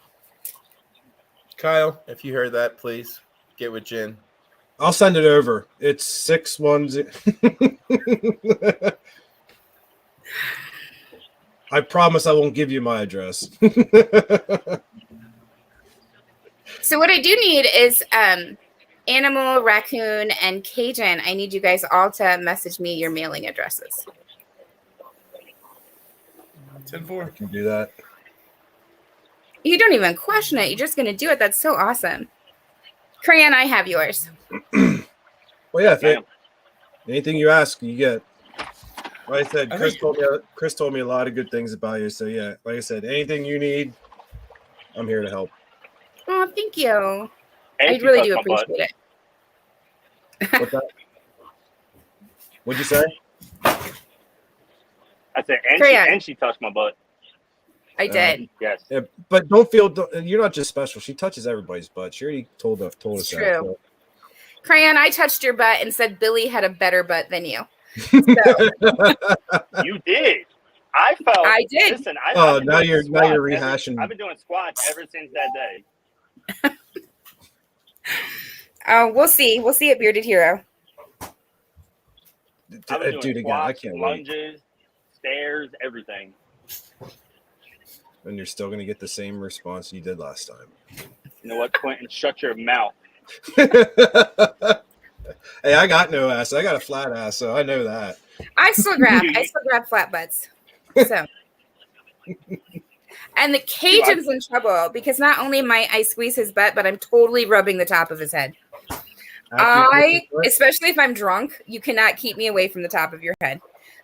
Kyle, if you heard that, please get with Jen. I'll send it over. It's 610. I promise I won't give you my address. So what I do need is Animal, Raccoon, and Cajun. I need you guys all to message me your mailing addresses. 10-4. Can do that. You don't even question it. You're just going to do it. That's so awesome. Crayon, I have yours. Well, yeah. Damn. Anything you ask, you get. Like I said, I Chris think- told me a lot of good things about you. So yeah, like I said, anything you need, I'm here to help. Oh, thank you. And I she really touched do my butt. appreciate it. What's that? What'd you say? I said, Crayon. and she touched my butt. I did. Yes. Yeah, but you're not just special. She touches everybody's butt. She already told us It's that. true. Crayon, I touched your butt and said Billy had a better butt than you. So, You did. I felt. I did. Listen, Oh, I've been now doing you're squats rehashing. I've been doing squats ever since that day. we'll see. We'll see at Bearded Hero. I've been doing Dude, again, squats, I can't wait. lunges, stairs, everything. And you're still gonna get the same response you did last time. You know what, Quentin? Shut your mouth. Hey, I got no ass. I got a flat ass, so I know that. I still grab flat butts. So, and the Cajun's in trouble because not only might I squeeze his butt, but I'm totally rubbing the top of his head. Especially if I'm drunk, you cannot keep me away from the top of your head.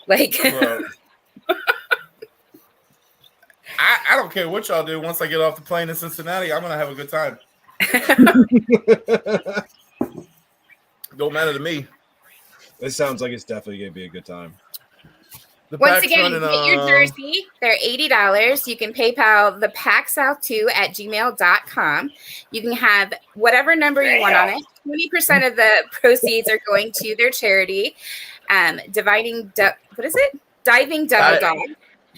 Like, Well, I don't care what y'all do. Once I get off the plane in Cincinnati, I'm gonna have a good time. Don't matter to me. It sounds like it's definitely gonna be a good time. The once pack's again, running, get your jersey. They're $80. You can PayPal the packsouth2@gmail.com. You can have whatever number you want on it. 20% of the proceeds are going to their charity. Diving Devil Dog.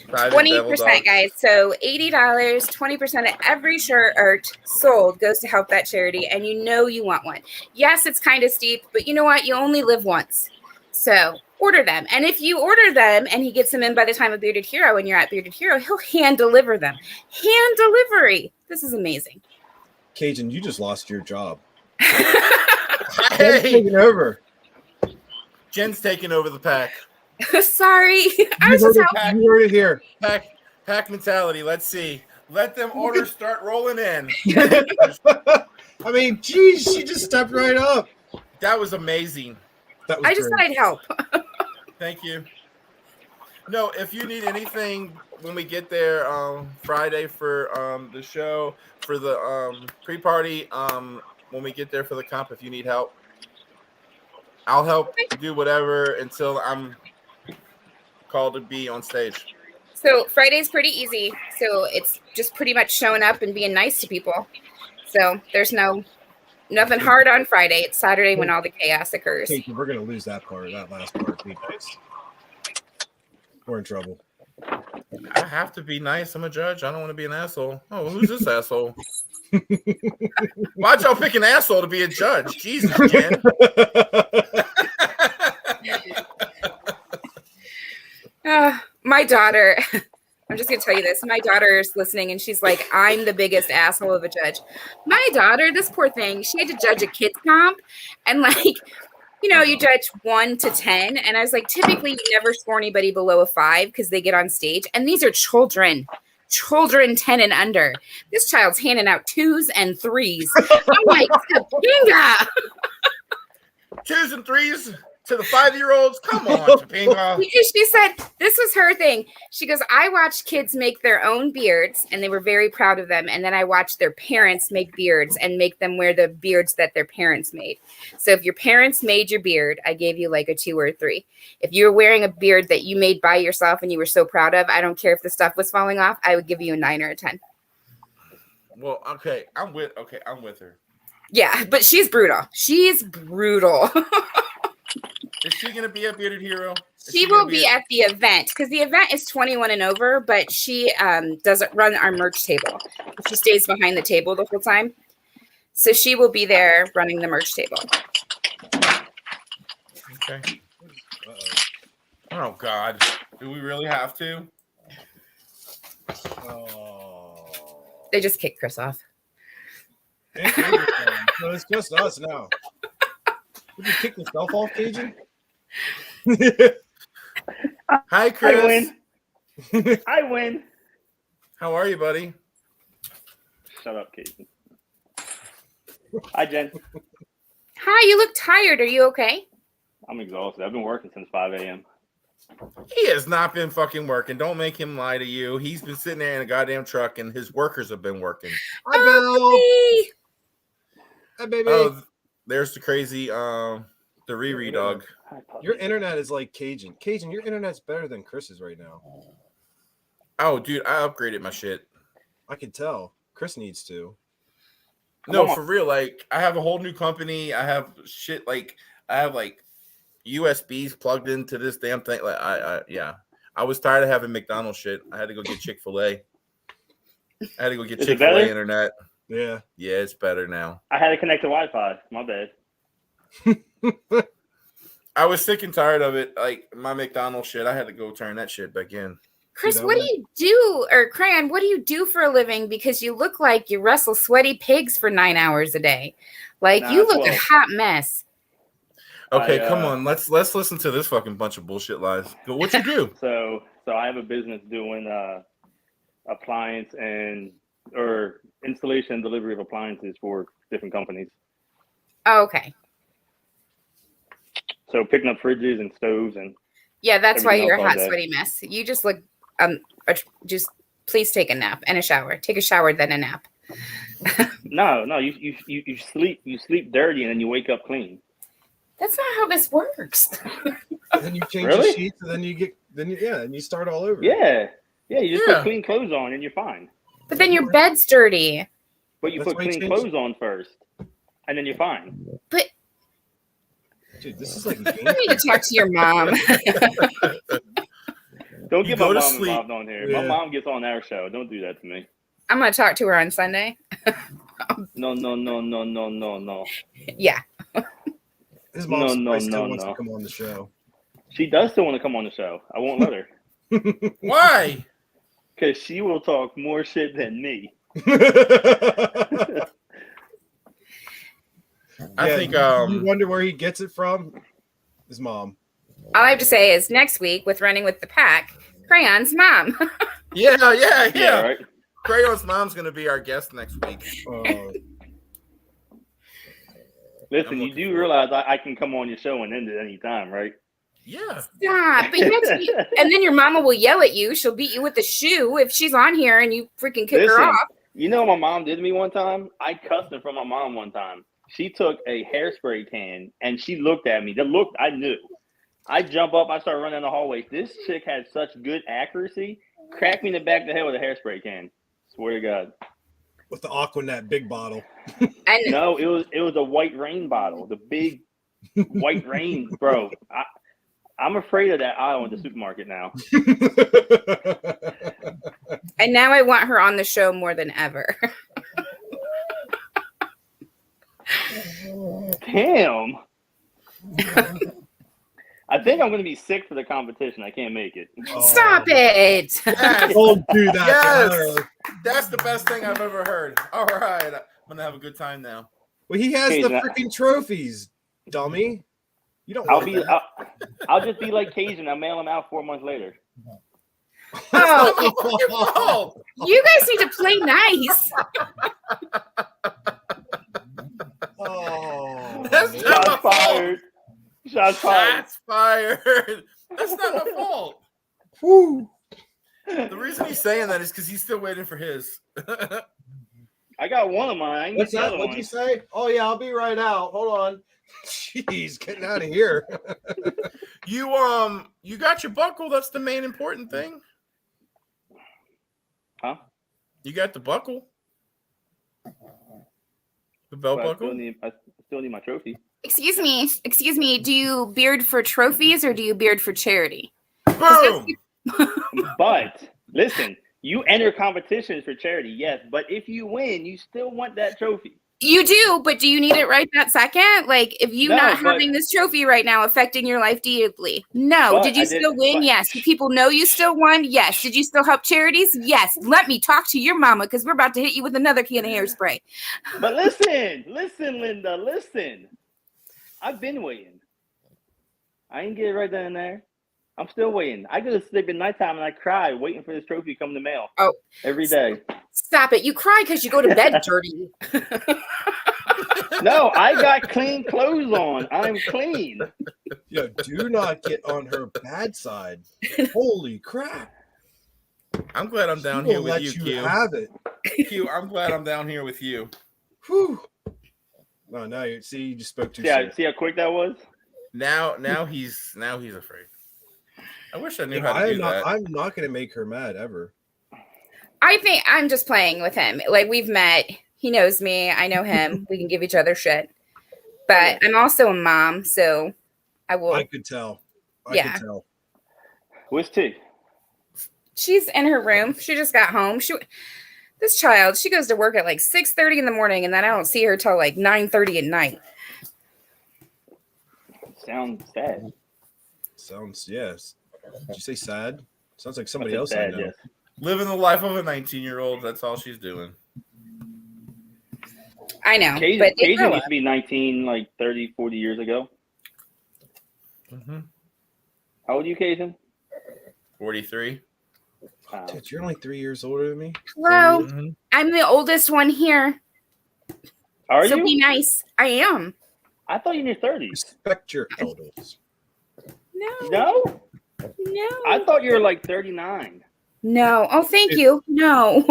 20%, guys. So $80, 20% of every shirt sold goes to help that charity, and you know you want one. Yes, it's kind of steep, but you know what? You only live once. So order them. And if you order them and he gets them in by the time of Bearded Hero and you're at Bearded Hero, he'll hand deliver them. Hand delivery. This is amazing. Cajun, you just lost your job. Hey, Taking over. Jen's taking over the pack. Sorry. I You was just heard helping. you heard it here. Pack mentality. Let's see. Let them orders start rolling in. I mean, geez, she just stepped right up. That was amazing. That was I just great. thought I'd help. Thank you. No, if you need anything when we get there Friday for the show, for the pre-party, when we get there for the comp, if you need help, I'll help do whatever until I'm called to be on stage. So Friday's pretty easy. So it's just pretty much showing up and being nice to people. So there's nothing hard on Friday. It's Saturday when all the chaos occurs. Cajun, we're gonna lose that last part. Be nice. We're in trouble. I have to be nice. I'm a judge. I don't want to be an asshole. Oh, who's this asshole? Why'd y'all pick an asshole to be a judge? Jesus, Jen. My daughter, I'm just going to tell you this. My daughter is listening and she's like, I'm the biggest asshole of a judge. My daughter, this poor thing, she had to judge a kids comp and you judge 1 to 10. And I was like, typically you never score anybody below a 5 because they get on stage. And these are children 10 and under. This child's handing out 2s and 3s. I'm like, Topanga. 2s and 3s to the 5-year-olds. Come on, Topanga. Because she said this was her thing. She goes, I watched kids make their own beards and they were very proud of them. And then I watched their parents make beards and make them wear the beards that their parents made. So if your parents made your beard, I gave you like a 2 or a 3. If you were wearing a beard that you made by yourself and you were so proud of, I don't care if the stuff was falling off, I would give you a 9 or a 10. Well, okay, I'm with her. Yeah, but she's brutal. She's brutal. Is she gonna be a bearded hero? She will be at the event because the event is 21 and over, but she doesn't run our merch table. She stays behind the table the whole time. So she will be there running the merch table. Okay. Oh God. Do we really have to? Oh. They just kicked Chris off. So it's just us now. Would you kick yourself off, Cajun? Hi, Chris. I win. How are you, buddy? Shut up, Casey. Hi, Jen. Hi, you look tired. Are you okay? I'm exhausted. I've been working since 5 a.m. He has not been fucking working. Don't make him lie to you. He's been sitting there in a goddamn truck, and his workers have been working. Hi, Bill. Hey. Hi, baby. Oh, there's the crazy, the Riri dog. Hi, puppy. Your internet is like Cajun. Cajun, your internet's better than Chris's right now. Oh, dude, I upgraded my shit. I can tell. Chris needs to. No, Come on. for real. Like, I have a whole new company. I have shit like I have like USBs plugged into this damn thing. Like, yeah. I was tired of having McDonald's shit. I had to go get Chick-fil-A. I had to go get Is it Chick-fil-A better? internet. Yeah. Yeah, it's better now. I had to connect to Wi-Fi. My bad. I was sick and tired of it. Like my McDonald's shit. I had to go turn that shit back in. Chris, Dude, what do you do? Or Crayon, what do you do for a living? Because you look like you wrestle sweaty pigs for 9 hours a day. Like Nah, you look a 12. hot mess. Okay, I, come on. Let's listen to this fucking bunch of bullshit lies. Go, what you do? So I have a business doing appliance or installation and delivery of appliances for different companies. Oh, okay. So picking up fridges and stoves and Yeah, that's why Everything you're a else all hot, day. sweaty mess. You just look just please take a nap and a shower. Take a shower, then a nap. no, you sleep dirty and then you wake up clean. That's not how this works. And then you change Really? the sheets, and then you start all over. Yeah, you just Yeah. put clean clothes on and you're fine. But then your bed's dirty. But you That's put why you clean change- clothes on first, and then you're fine. Dude, this is like a game. You need to talk to your mom. Don't You get go my to mom sleep. involved on here. Yeah. My mom gets on our show. Don't do that to me. I'm gonna talk to her on Sunday. No. Yeah. His mom No, still no, wants no. to come on the show. She does still want to come on the show. I won't let her Why? because she will talk more shit than me. I Yeah, think you wonder where he gets it from. His mom. All I have to say is next week with Running with the Pack, Crayon's mom. yeah. Right. Crayon's mom's gonna be our guest next week. Listen, I'm you looking do forward. realize I can come on your show and end it any time, right? Yeah. Stop. But you have to be, and then your mama will yell at you. She'll beat you with the shoe if she's on here and you freaking kick her Listen, off. you know what my mom did to me one time? I cussed in front of my mom one time. She took a hairspray can and she looked at me. The look, I knew. I jump up, I start running in the hallway. This chick had such good accuracy. Cracked me in the back of the head with a hairspray can. Swear to God. With the Aquanet big bottle. And No, it was a white rain bottle. The big white rain, bro. I'm afraid of that aisle in the supermarket now. and now I want her on the show more than ever. Damn. I think I'm going to be sick for the competition. I can't make it. Stop it. Yes. Don't do that. to Yes. her. That's the best thing I've ever heard. All right. I'm gonna have a good time now. Well, he has Hey, the that- freaking trophies, dummy. You don't. I'll want be. that. I'll just be like Cajun. I'll mail them out 4 months later. Oh, It's not my fucking fault. you guys need to play nice. Oh, That's man. not- Shots fired. Shots fired. Shots fired. That's not my fault. Woo. The reason he's saying that is because he's still waiting for his. I got one of mine. I can What's get the that? other What'd one. you say? Oh yeah, I'll be right out. Hold on. Jeez, getting out of here. You got your buckle. That's the main important thing. Huh? You got the buckle. The belt But I buckle. still need my trophy. Excuse me. Do you beard for trophies or do you beard for charity? Boom. But listen, you enter competitions for charity, yes. But if you win, you still want that trophy. You do, but do you need it right that second? Like, if you No, not but- having this trophy right now affecting your life deeply? No. But Did you I did- still win? but- Yes. Do people know you still won? Yes. Did you still help charities? Yes. Let me talk to your mama because we're about to hit you with another can of hairspray. But listen, Linda, listen. I've been waiting. I ain't get it right then and there. I'm still waiting. I go to sleep at nighttime and I cry waiting for this trophy to come in the mail. Oh. Every day. Stop it. You cry because you go to bed dirty. No, I got clean clothes on. I'm clean. Yo, do not get on her bad side. Holy crap. I'm glad I'm down She here will with let you, you Q. have it. Q, I'm glad I'm down here with you. Whew. Oh, now you see, you just spoke too Yeah, soon. see how quick that was? Now he's afraid. I wish I knew how to I'm do not, that. I'm not going to make her mad ever. I think I'm just playing with him. Like, we've met. He knows me. I know him. We can give each other shit. But I'm also a mom, so I will. I could tell. I Yeah. could tell. Where's T? She's in her room. She just got home. This child, she goes to work at like 6:30 in the morning, and then I don't see her till like 9:30 at night. Sounds sad. Sounds, yes. Did you say sad? Sounds like somebody I else said I sad, know. yes. Living the life of a 19-year-old. That's all she's doing. I know, Cajun, but they Cajun grow used up. to be 19, like 30, 40 years ago. Mm-hmm. How old are you, Cajun? 43. Dude, you're only 3 years older than me. Hello, Mm-hmm. I'm the oldest one here, Are so you? be nice. I am. I thought you were in your 30s. Respect your elders. No, No? no, I thought you were like 39. no. Oh, thank you. No.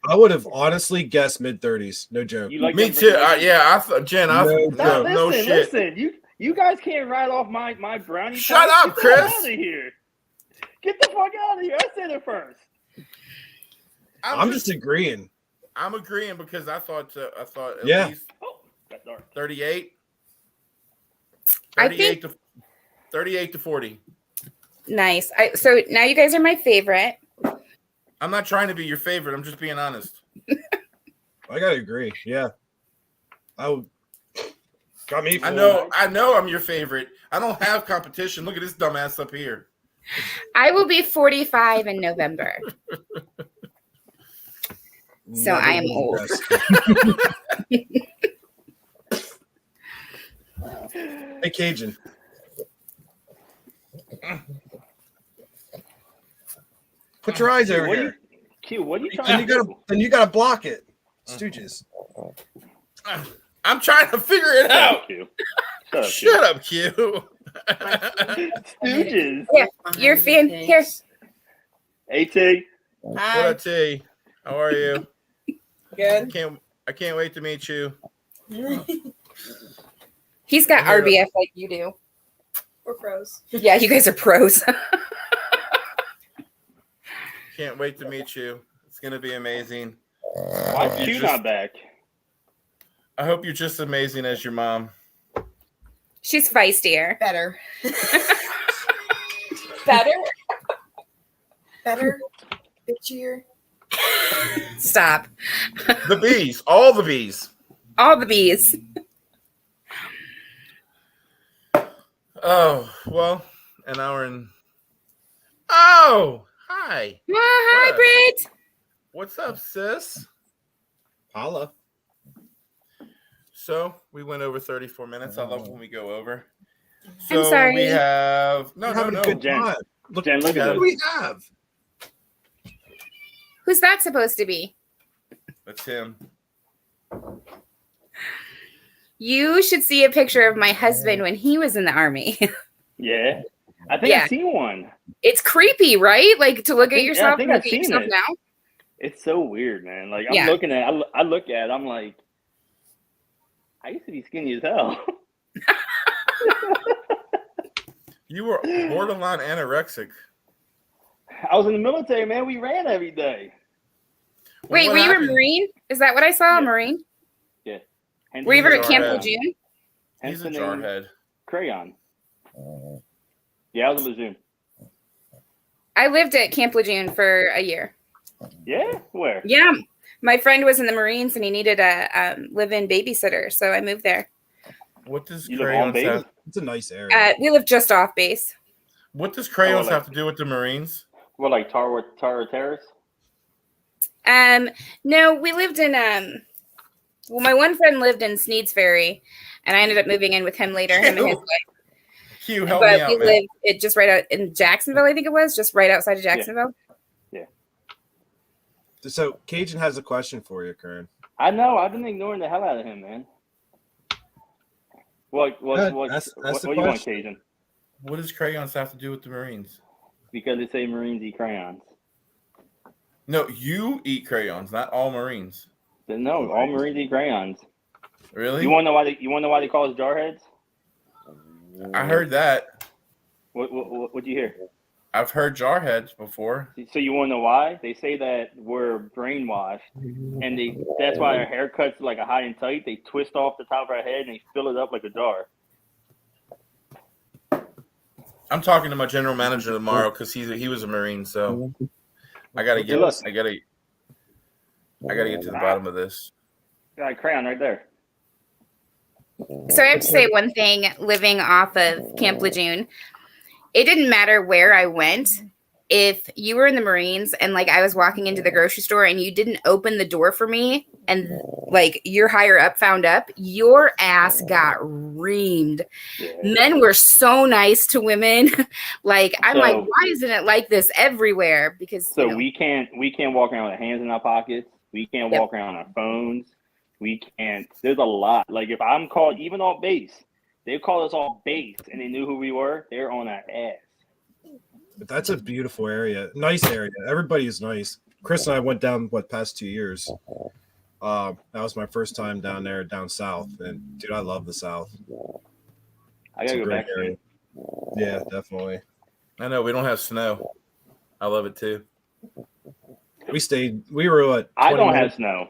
I would have honestly guessed mid-30s. No joke. You like Me that too. information? Yeah, I thought Jen. I No, no, No, no listen, shit. listen. You guys can't ride off my brownie. Shut points. up, Get the Chris. fuck out of here. Get the fuck out of here. I said it first. I'm just agreeing. I'm agreeing because I thought at Yeah. least Oh, got dark. 38. I 38 to 40. Nice. So now you guys are my favorite. I'm not trying to be your favorite. I'm just being honest. I gotta agree. Yeah. Got me. I know I'm your favorite. I don't have competition. Look at this dumbass up here. I will be 45 in November. So I am old. Hey, Cajun. Put your eyes over What are here. Q, what are you And trying you to gotta, do? and you gotta block it. Stooges. I'm trying to figure it out. Q. Shut up, Q. Shut up, Q. Stooges. Yeah, you're fan here. AT. What up, T? How are you? Good. I can't wait to meet you. He's got I'm here. RBF like you do. We're pros. Yeah, you guys are pros. Can't wait to meet you. It's gonna be amazing. Why is Q not back? I hope you're just amazing as your mom. She's feistier. Better. Better? Better. Bitchier. Stop. The bees, all the bees. All the bees. Oh, well, an hour and. Oh, hi. Oh, hi, What? Britt. What's up, sis? Holla. So we went over 34 minutes. I love when we go over. I'm So sorry. we have We're having a good Jen. time. Look, Jen, look what at do this. we have? Who's that supposed to be? That's him. You should see a picture of my husband when he was in the army. Yeah. I think Yeah. I've seen one. It's creepy, right? Like to look at Yeah, I yourself think and I've look at seen yourself it. now. It's so weird, man. Like I'm Yeah. looking at I look at it, I'm like, I used to be skinny as hell. You were borderline anorexic. I was in the military, man. We ran every day. Wait, What were you a happened? Marine? Is that what I saw? A Yeah. Marine? And Were you ever at Sorry. Camp Yeah. Lejeune? He's a Hence the name jarhead. Crayon. Yeah, I was in Lejeune. I lived at Camp Lejeune for a year. Yeah, where? Yeah, my friend was in the Marines and he needed a live-in babysitter, so I moved there. What does You live on crayons base? have? It's a nice area. We live just off base. What does crayons like- have to do with the Marines? What, like Tara Terrace? No, we lived in well, my one friend lived in Sneeds Ferry, and I ended up moving in with him later. Him and his wife. Hugh, help me But out, we man. lived it just right out in Jacksonville, I think it was, just right outside of Jacksonville. So Cajun has a question for you, Kern. I know. I've been ignoring the hell out of him, man. What That's the you want, question. Cajun? What does crayons have to do with the Marines? Because they say Marines eat crayons. No, you eat crayons, not all Marines. No, all Marines eat crayons. Really? You want to know why? You want to know why they call us jarheads? I heard that. What'd you hear? I've heard jarheads before. So you want to know why? They say that we're brainwashed, and that's why our haircuts like a high and tight. They twist off the top of our head and they fill it up like a jar. I'm talking to my general manager tomorrow because he was a Marine, so I gotta get Look. I gotta get to the bottom of this. Got a crayon right there. So I have to say one thing living off of Camp Lejeune, it didn't matter where I went. If you were in the Marines and like I was walking into the grocery store and you didn't open the door for me and like your higher up found up, your ass got reamed. Yeah. Men were so nice to women. Like I'm So- like, why isn't it like this everywhere? Because So you know, we can't walk around with our hands in our pockets. We can't Yep. walk around on our phones. We can't. There's a lot. Like if I'm called even off base, they call us off base and they knew who we were. They're on our ass. But that's a beautiful area. Nice area. Everybody is nice. Chris and I went down past 2 years. That was my first time down there, down south. And dude, I love the South. I It's gotta a go great back area. Yeah, definitely. I know we don't have snow. I love it too. We were what? I 20 don't have minutes- snow.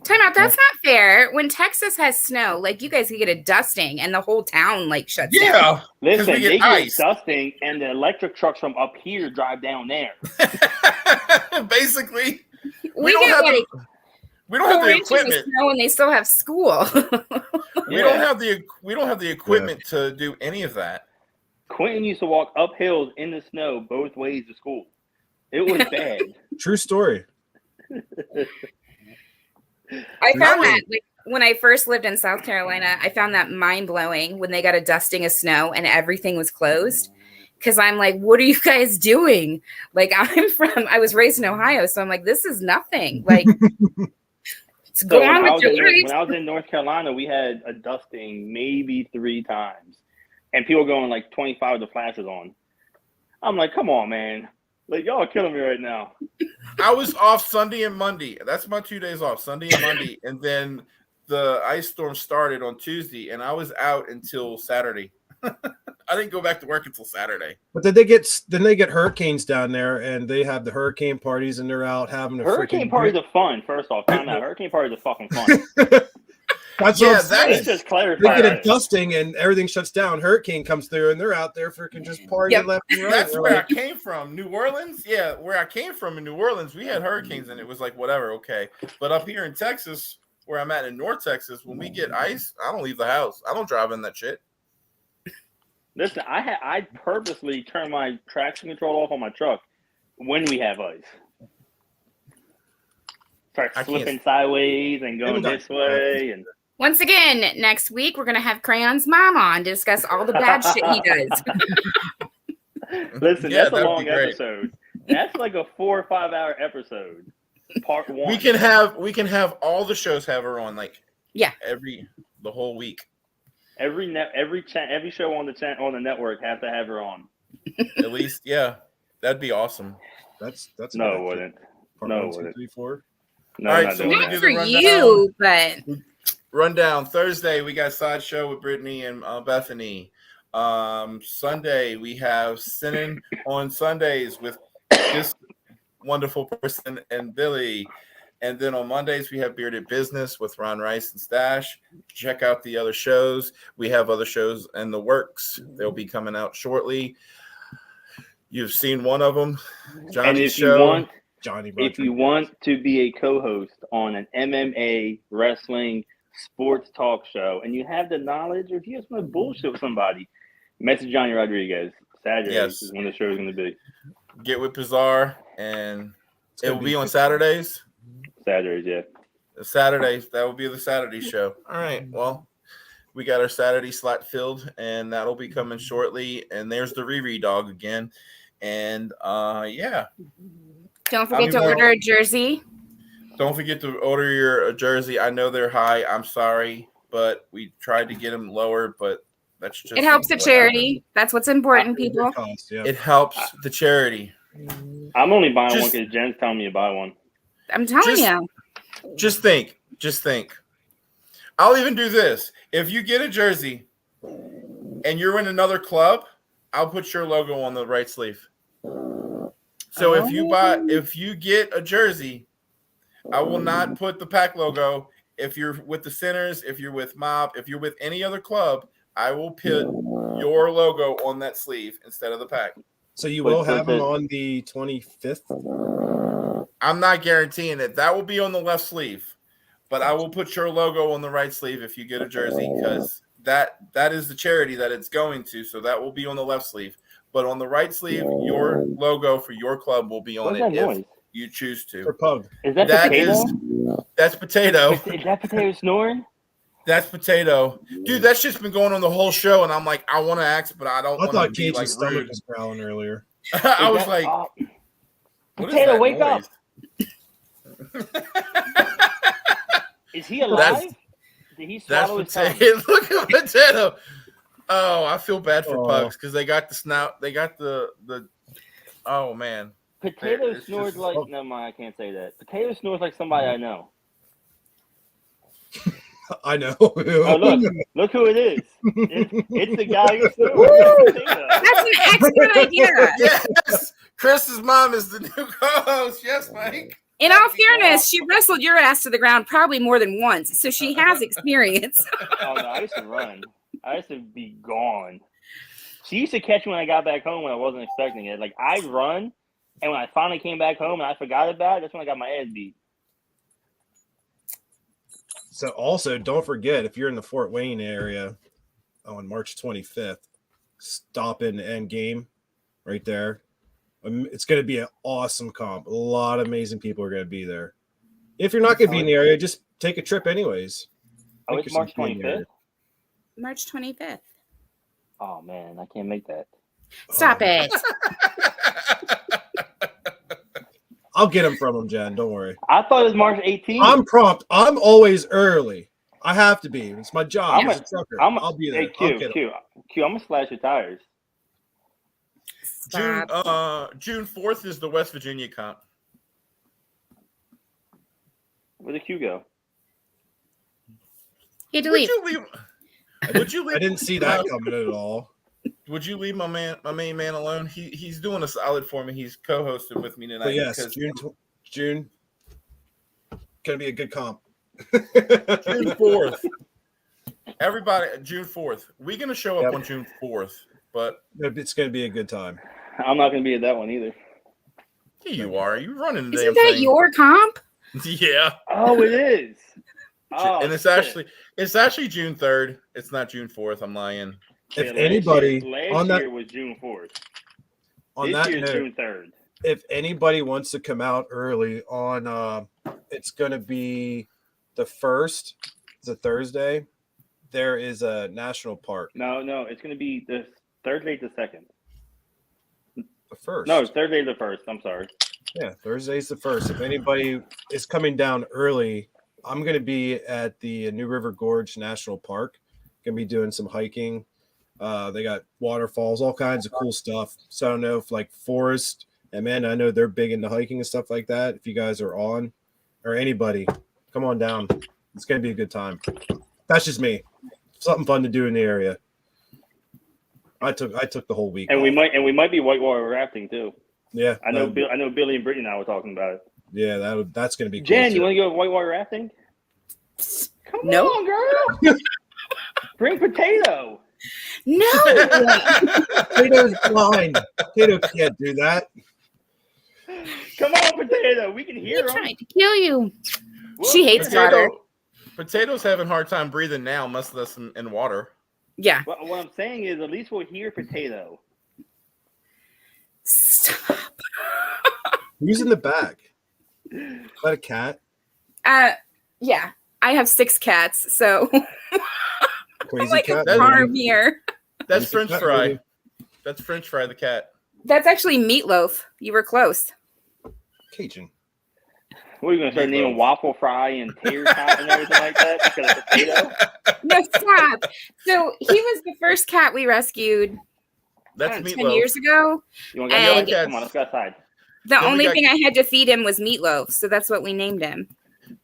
time out. That's not fair. When Texas has snow, like you guys could get a dusting and the whole town like shuts down. Yeah, Listen, we get they ice. get dusting, and the electric trucks from up here drive down there. basically, We don't get have like we don't have 4 the inches of equipment. snow and they still have school. We Yeah. don't have the equipment to do any of that. Quentin used to walk up hills in the snow both ways to school. It was bad. True story. I found Really? that like when I first lived in South Carolina, I found that mind blowing when they got a dusting of snow and everything was closed. Cause I'm like, what are you guys doing? Like I was raised in Ohio, so I'm like, this is nothing. Like it's So go when on I, with was your in, North- life. when I was in North Carolina, we had a dusting maybe 3 times. And people going like 25 with the flashes on. I'm like, come on, man. Like, y'all are killing me right now. I was off Sunday and Monday. That's my 2 days off, Sunday and Monday. And then the ice storm started on Tuesday, and I was out until Saturday. I didn't go back to work until Saturday. But then they get hurricanes down there, and they have the hurricane parties, and they're out having a Hurricane freaking parties are fun, first off. Time out. Hurricane parties are fucking fun. That's Yeah, what I'm saying. Let's just They clarify. get a dusting and everything shuts down. Hurricane comes through and they're out there freaking just partying Yep. left and right. That's We're where I like, came from. New Orleans? Yeah, where I came from in New Orleans, we had hurricanes, and it was like, whatever, okay. But up here in Texas, where I'm at in North Texas, when we get ice, I don't leave the house. I don't drive in that shit. Listen, I purposely turn my traction control off on my truck when we have ice. Start I can't- slipping sideways and going Haven't this way. And Once again, next week we're gonna have Crayon's mom on to discuss all the bad shit he does. listen, Yeah, that's a that'd long be great. episode. That's like a 4 or 5 hour episode. Part 1. We can have all the shows have her on, like, Yeah. the whole week. every show on the network have to have her on. At least, yeah. That'd be awesome. that's a No, good it idea. wouldn't. Part No, 1, it 2, wouldn't. 3, 4. No, All right, not so doing we Not do that. the for rundown. you, but Rundown Thursday, we got Sideshow with Brittany and Bethany. Sunday, we have Sinning on Sundays with this wonderful person and Billy. And then on Mondays, we have Bearded Business with Ron Rice and Stash. Check out the other shows. We have other shows in the works. They'll be coming out shortly. You've seen one of them, Johnny's show. Johnny If you want to be a co-host on an MMA, wrestling, sports talk show, and you have the knowledge, or if you just want to bullshit with somebody, message Johnny Rodriguez. Saturdays is when the show is going to be. Get with Bizarre, and it will be on Saturdays. Saturdays, yeah. Saturdays, that will be the Saturday show. All right, well, we got our Saturday slot filled, and that'll be coming shortly. And there's the Riri dog again. And yeah. Don't forget to order a jersey. Don't forget to order your jersey. I know they're high. I'm sorry, but we tried to get them lower, but that's just. It helps the charity. That's what's important, people. It helps the charity. I'm only buying one because Jen's telling me to buy one. I'm telling you. Just think. I'll even do this. If you get a jersey and you're in another club, I'll put your logo on the right sleeve. So if you get a jersey, I will not put the Pack logo. If you're with the Sinners, if you're with Mob, if you're with any other club, I will put your logo on that sleeve instead of the Pack. So you will have them on the 25th? I'm not guaranteeing it. That will be on the left sleeve, but I will put your logo on the right sleeve if you get a jersey, because that is the charity that it's going to. So that will be on the left sleeve. But on the right sleeve, your logo for your club will be on it if you choose to. For Pug. Is that Potato? That's Potato. Is that Potato snoring? That's Potato. Dude, that's just been going on the whole show, and I'm like, I want to ask, but I don't want to be like Gage's stomach rude. was growling earlier. I was like, Potato, wake up. Is he alive? Did he swallow his tongue? Look at Potato. Oh, I feel bad for Pugs because they got the snout. They got the. Oh man. Potato snores like. Never mind. I can't say that. Potato snores like somebody I know. I know. Oh, look who it is. It's the guy who snores. That's an excellent idea. Yes, Chris's mom is the new co-host. Yes, Mike. In all fairness, she wrestled your ass to the ground probably more than once, so she has experience. Oh no, I used to run. I used to be gone. She used to catch me when I got back home when I wasn't expecting it. Like, I'd run, and when I finally came back home and I forgot about it, that's when I got my ass beat. So also, don't forget, if you're in the Fort Wayne area on March 25th, stop in the end game right there. It's going to be an awesome comp. A lot of amazing people are going to be there. If you're not going to be in the area, just take a trip anyways. Oh, it's March 25th? March 25th. Oh, man, I can't make that. Stop it. I'll get them from them, Jen. Don't worry. I thought it was March 18th. I'm prompt. I'm always early. I have to be. It's my job as a trucker. I'll be there. Hey, Q, I'm going to slash your tires. June 4th is the West Virginia comp. Where did Q go? He had to leave. Would you leave? I didn't see that coming at all. Would you leave my main man alone? He's doing a solid for me. He's co-hosted with me tonight. But yes, June gonna be a good comp. June 4th. Everybody, June 4th. We're gonna show up on June 4th, but it's gonna be a good time. I'm not gonna be at that one either. Yeah, you are. You running the Isn't damn that thing. your comp? Yeah. Oh, it is. Oh, and it's actually June 3rd. It's not June 4th. I'm lying. If anybody last year was June 4th. On this that year's note, June 3rd. If anybody wants to come out early on, it's going to be the 1st. It's a Thursday. There is a national park. No, it's going to be the Thursday the 2nd. The 1st. No, it's Thursday the 1st. I'm sorry. Yeah, Thursday's the 1st. If anybody is coming down early, I'm going to be at the New River Gorge National Park. Going to be doing some hiking. They got waterfalls, all kinds of cool stuff. So I don't know if like Forest and man, I know they're big into hiking and stuff like that. If you guys are on, or anybody, come on down. It's going to be a good time. That's just me. Something fun to do in the area. I took the whole week. And we might be whitewater rafting too. Yeah, I know Billy and Brittany and I were talking about it. Yeah, that's gonna be cool. Jen, you too. want to go whitewater rafting? Come No. on, girl. Bring potato. No. Potato's blind. Potato can't do that. Come on, potato. We can hear He him. tried to kill you. Whoa, She hates water. Potato's having a hard time breathing now, much less in water. Yeah. What I'm saying is, at least we'll hear potato. Stop. Who's in the back? Is that a cat? Yeah. I have 6 cats, so Crazy like cat? a farm here. That's Crazy French cat, Fry. maybe. That's French Fry the cat. That's actually Meatloaf. You were close. Cajun. What are you going to start naming Meatloaf. Waffle Fry and Tater Tot and everything like that because of potato? No, stop. So he was the first cat we rescued That's 10 Meatloaf. years ago. You want to And- go? Come on, let's go outside. The Then we only got- thing I had to feed him was meatloaf, so that's what we named him.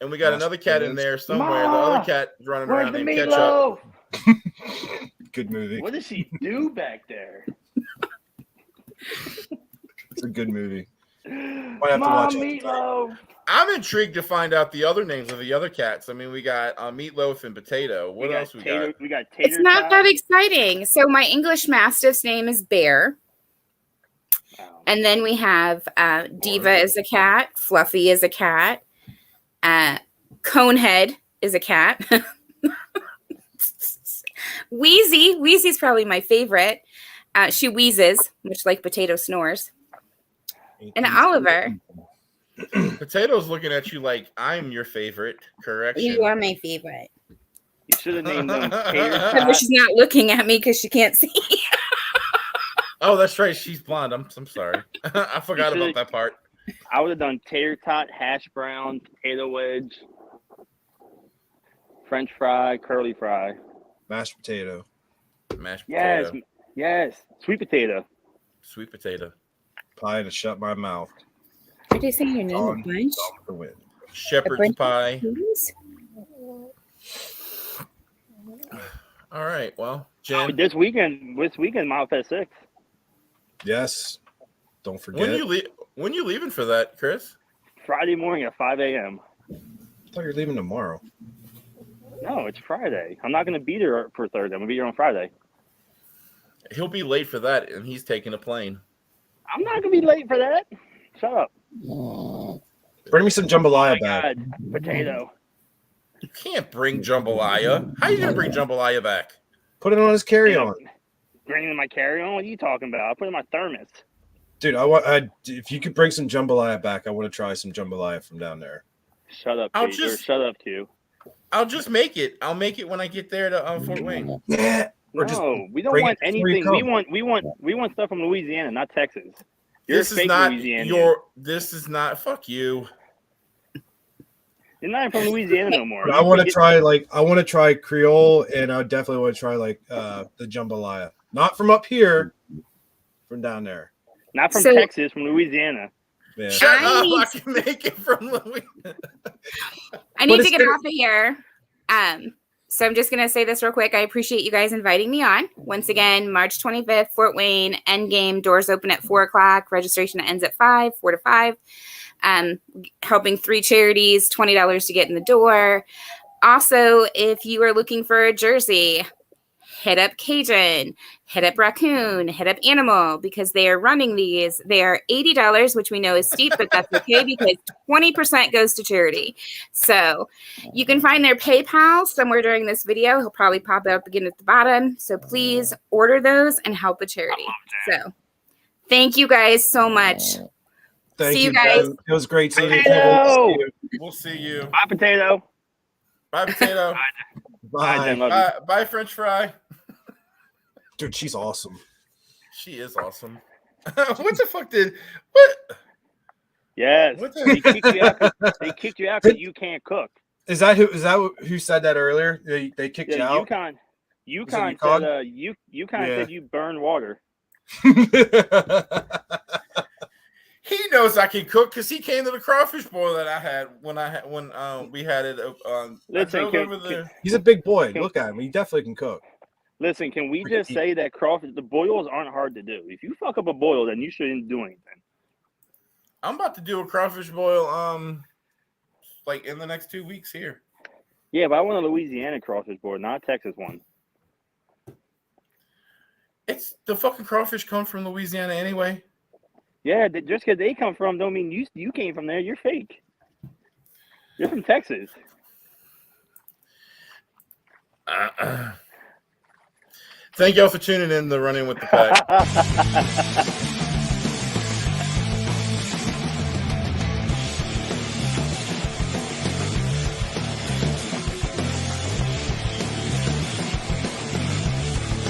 And we got Mashed another cat in potatoes. there somewhere. Ma! The other cat running Where's around the named Ketchup. meatloaf? Good movie. What does she do back there? It's a good movie. Mom, have to watch it. meatloaf. I'm intrigued to find out the other names of the other cats. I mean, we got Meatloaf and Potato. What else we got? We got Tater It's not Tot. that exciting. So my English Mastiff's name is Bear. And then we have Diva is a cat. Fluffy is a cat. Conehead is a cat. Wheezy's probably my favorite. She wheezes, much like Potato snores. And Oliver. Potato's looking at you like I'm your favorite. Correction. You are my favorite. You should have named them Tater But Tot. she's not looking at me because she can't see. Oh, that's right. She's blonde. I'm sorry. I forgot You about should- that part. I would have done Tater Tot, hash brown, potato wedge, French fry, curly fry. Mashed potato. Mashed Yes, potato. yes. Sweet potato. Sweet potato. Pie to shut my mouth. Are you saying your name Gone. a bunch? Gone with the wind. Shepherd's bunch of pie. Please? All right. Well, Oh, Jen, this weekend, Mile Fest 6. Yes. Don't forget. when you leaving for that, Chris? Friday morning at 5 a.m. I thought you were leaving tomorrow. No, it's Friday. I'm not going to be there for Thursday. I'm going to be here on Friday. He'll be late for that, and he's taking a plane. I'm not going to be late for that. Shut up. Bring me some jambalaya back. God, potato. You can't bring jambalaya. How are you gonna bring jambalaya back? Put it on his carry-on. Bring in my carry-on? What are you talking about? I'll put it in my thermos. Dude, if you could bring some jambalaya back, I want to try some jambalaya from down there. Shut up, I'll Q. just- Shut up, Q. I'll just make it. I'll make it when I get there to Fort Wayne. Yeah. Or just No, we don't bring want it before you anything. come. We want stuff from Louisiana, not Texas. You're This is fake not Louisianian. This is not. Fuck you. You're not from Louisiana no more. I want to try Creole, and I definitely want to try the jambalaya. Not from up here, from down there. Not from So- Texas, from Louisiana. Yeah. Shut I up! need- I can make it from Louisiana. I need But to get it's- off of here. So I'm just going to say this real quick. I appreciate you guys inviting me on. Once again, March 25th, Fort Wayne, Endgame. Doors open at 4 o'clock. Registration ends at 5, 4 to 5. Helping 3 charities, $20 to get in the door. Also, if you are looking for a jersey, hit up Cajun, hit up Raccoon, hit up Animal, because they are running these. They are $80, which we know is steep, but that's okay because 20% goes to charity. So you can find their PayPal somewhere during this video. He'll probably pop up again at the bottom. So please order those and help a charity. So thank you guys so much. Thank See you guys. guys. It was great seeing you. Potato! See you. We'll see you. Bye, potato. Bye, potato. Bye, Jen. Bye. Love you. Bye, French fry. Dude, she's awesome. She is awesome. What the fuck did what? Yes. What the- They kicked you out. They kicked you out because you can't cook. Is that who said that earlier? They kicked you Yeah, out. UConn UConn? said UConn Yeah. said you burn water. He knows I can cook because he came to the crawfish boil that I had when we had it. Listen, I drove over there. He's a big boy. Look at him. He definitely can cook. Listen, can we Freaking just say that crawfish, the boils aren't hard to do? If you fuck up a boil, then you shouldn't do anything. I'm about to do a crawfish boil. Like in the next 2 weeks here. Yeah, but I want a Louisiana crawfish boil, not a Texas one. It's the fucking crawfish come from Louisiana anyway. Yeah, just because they come from don't mean you came from there. You're fake. You're from Texas. Thank y'all for tuning in to Running with the Pack.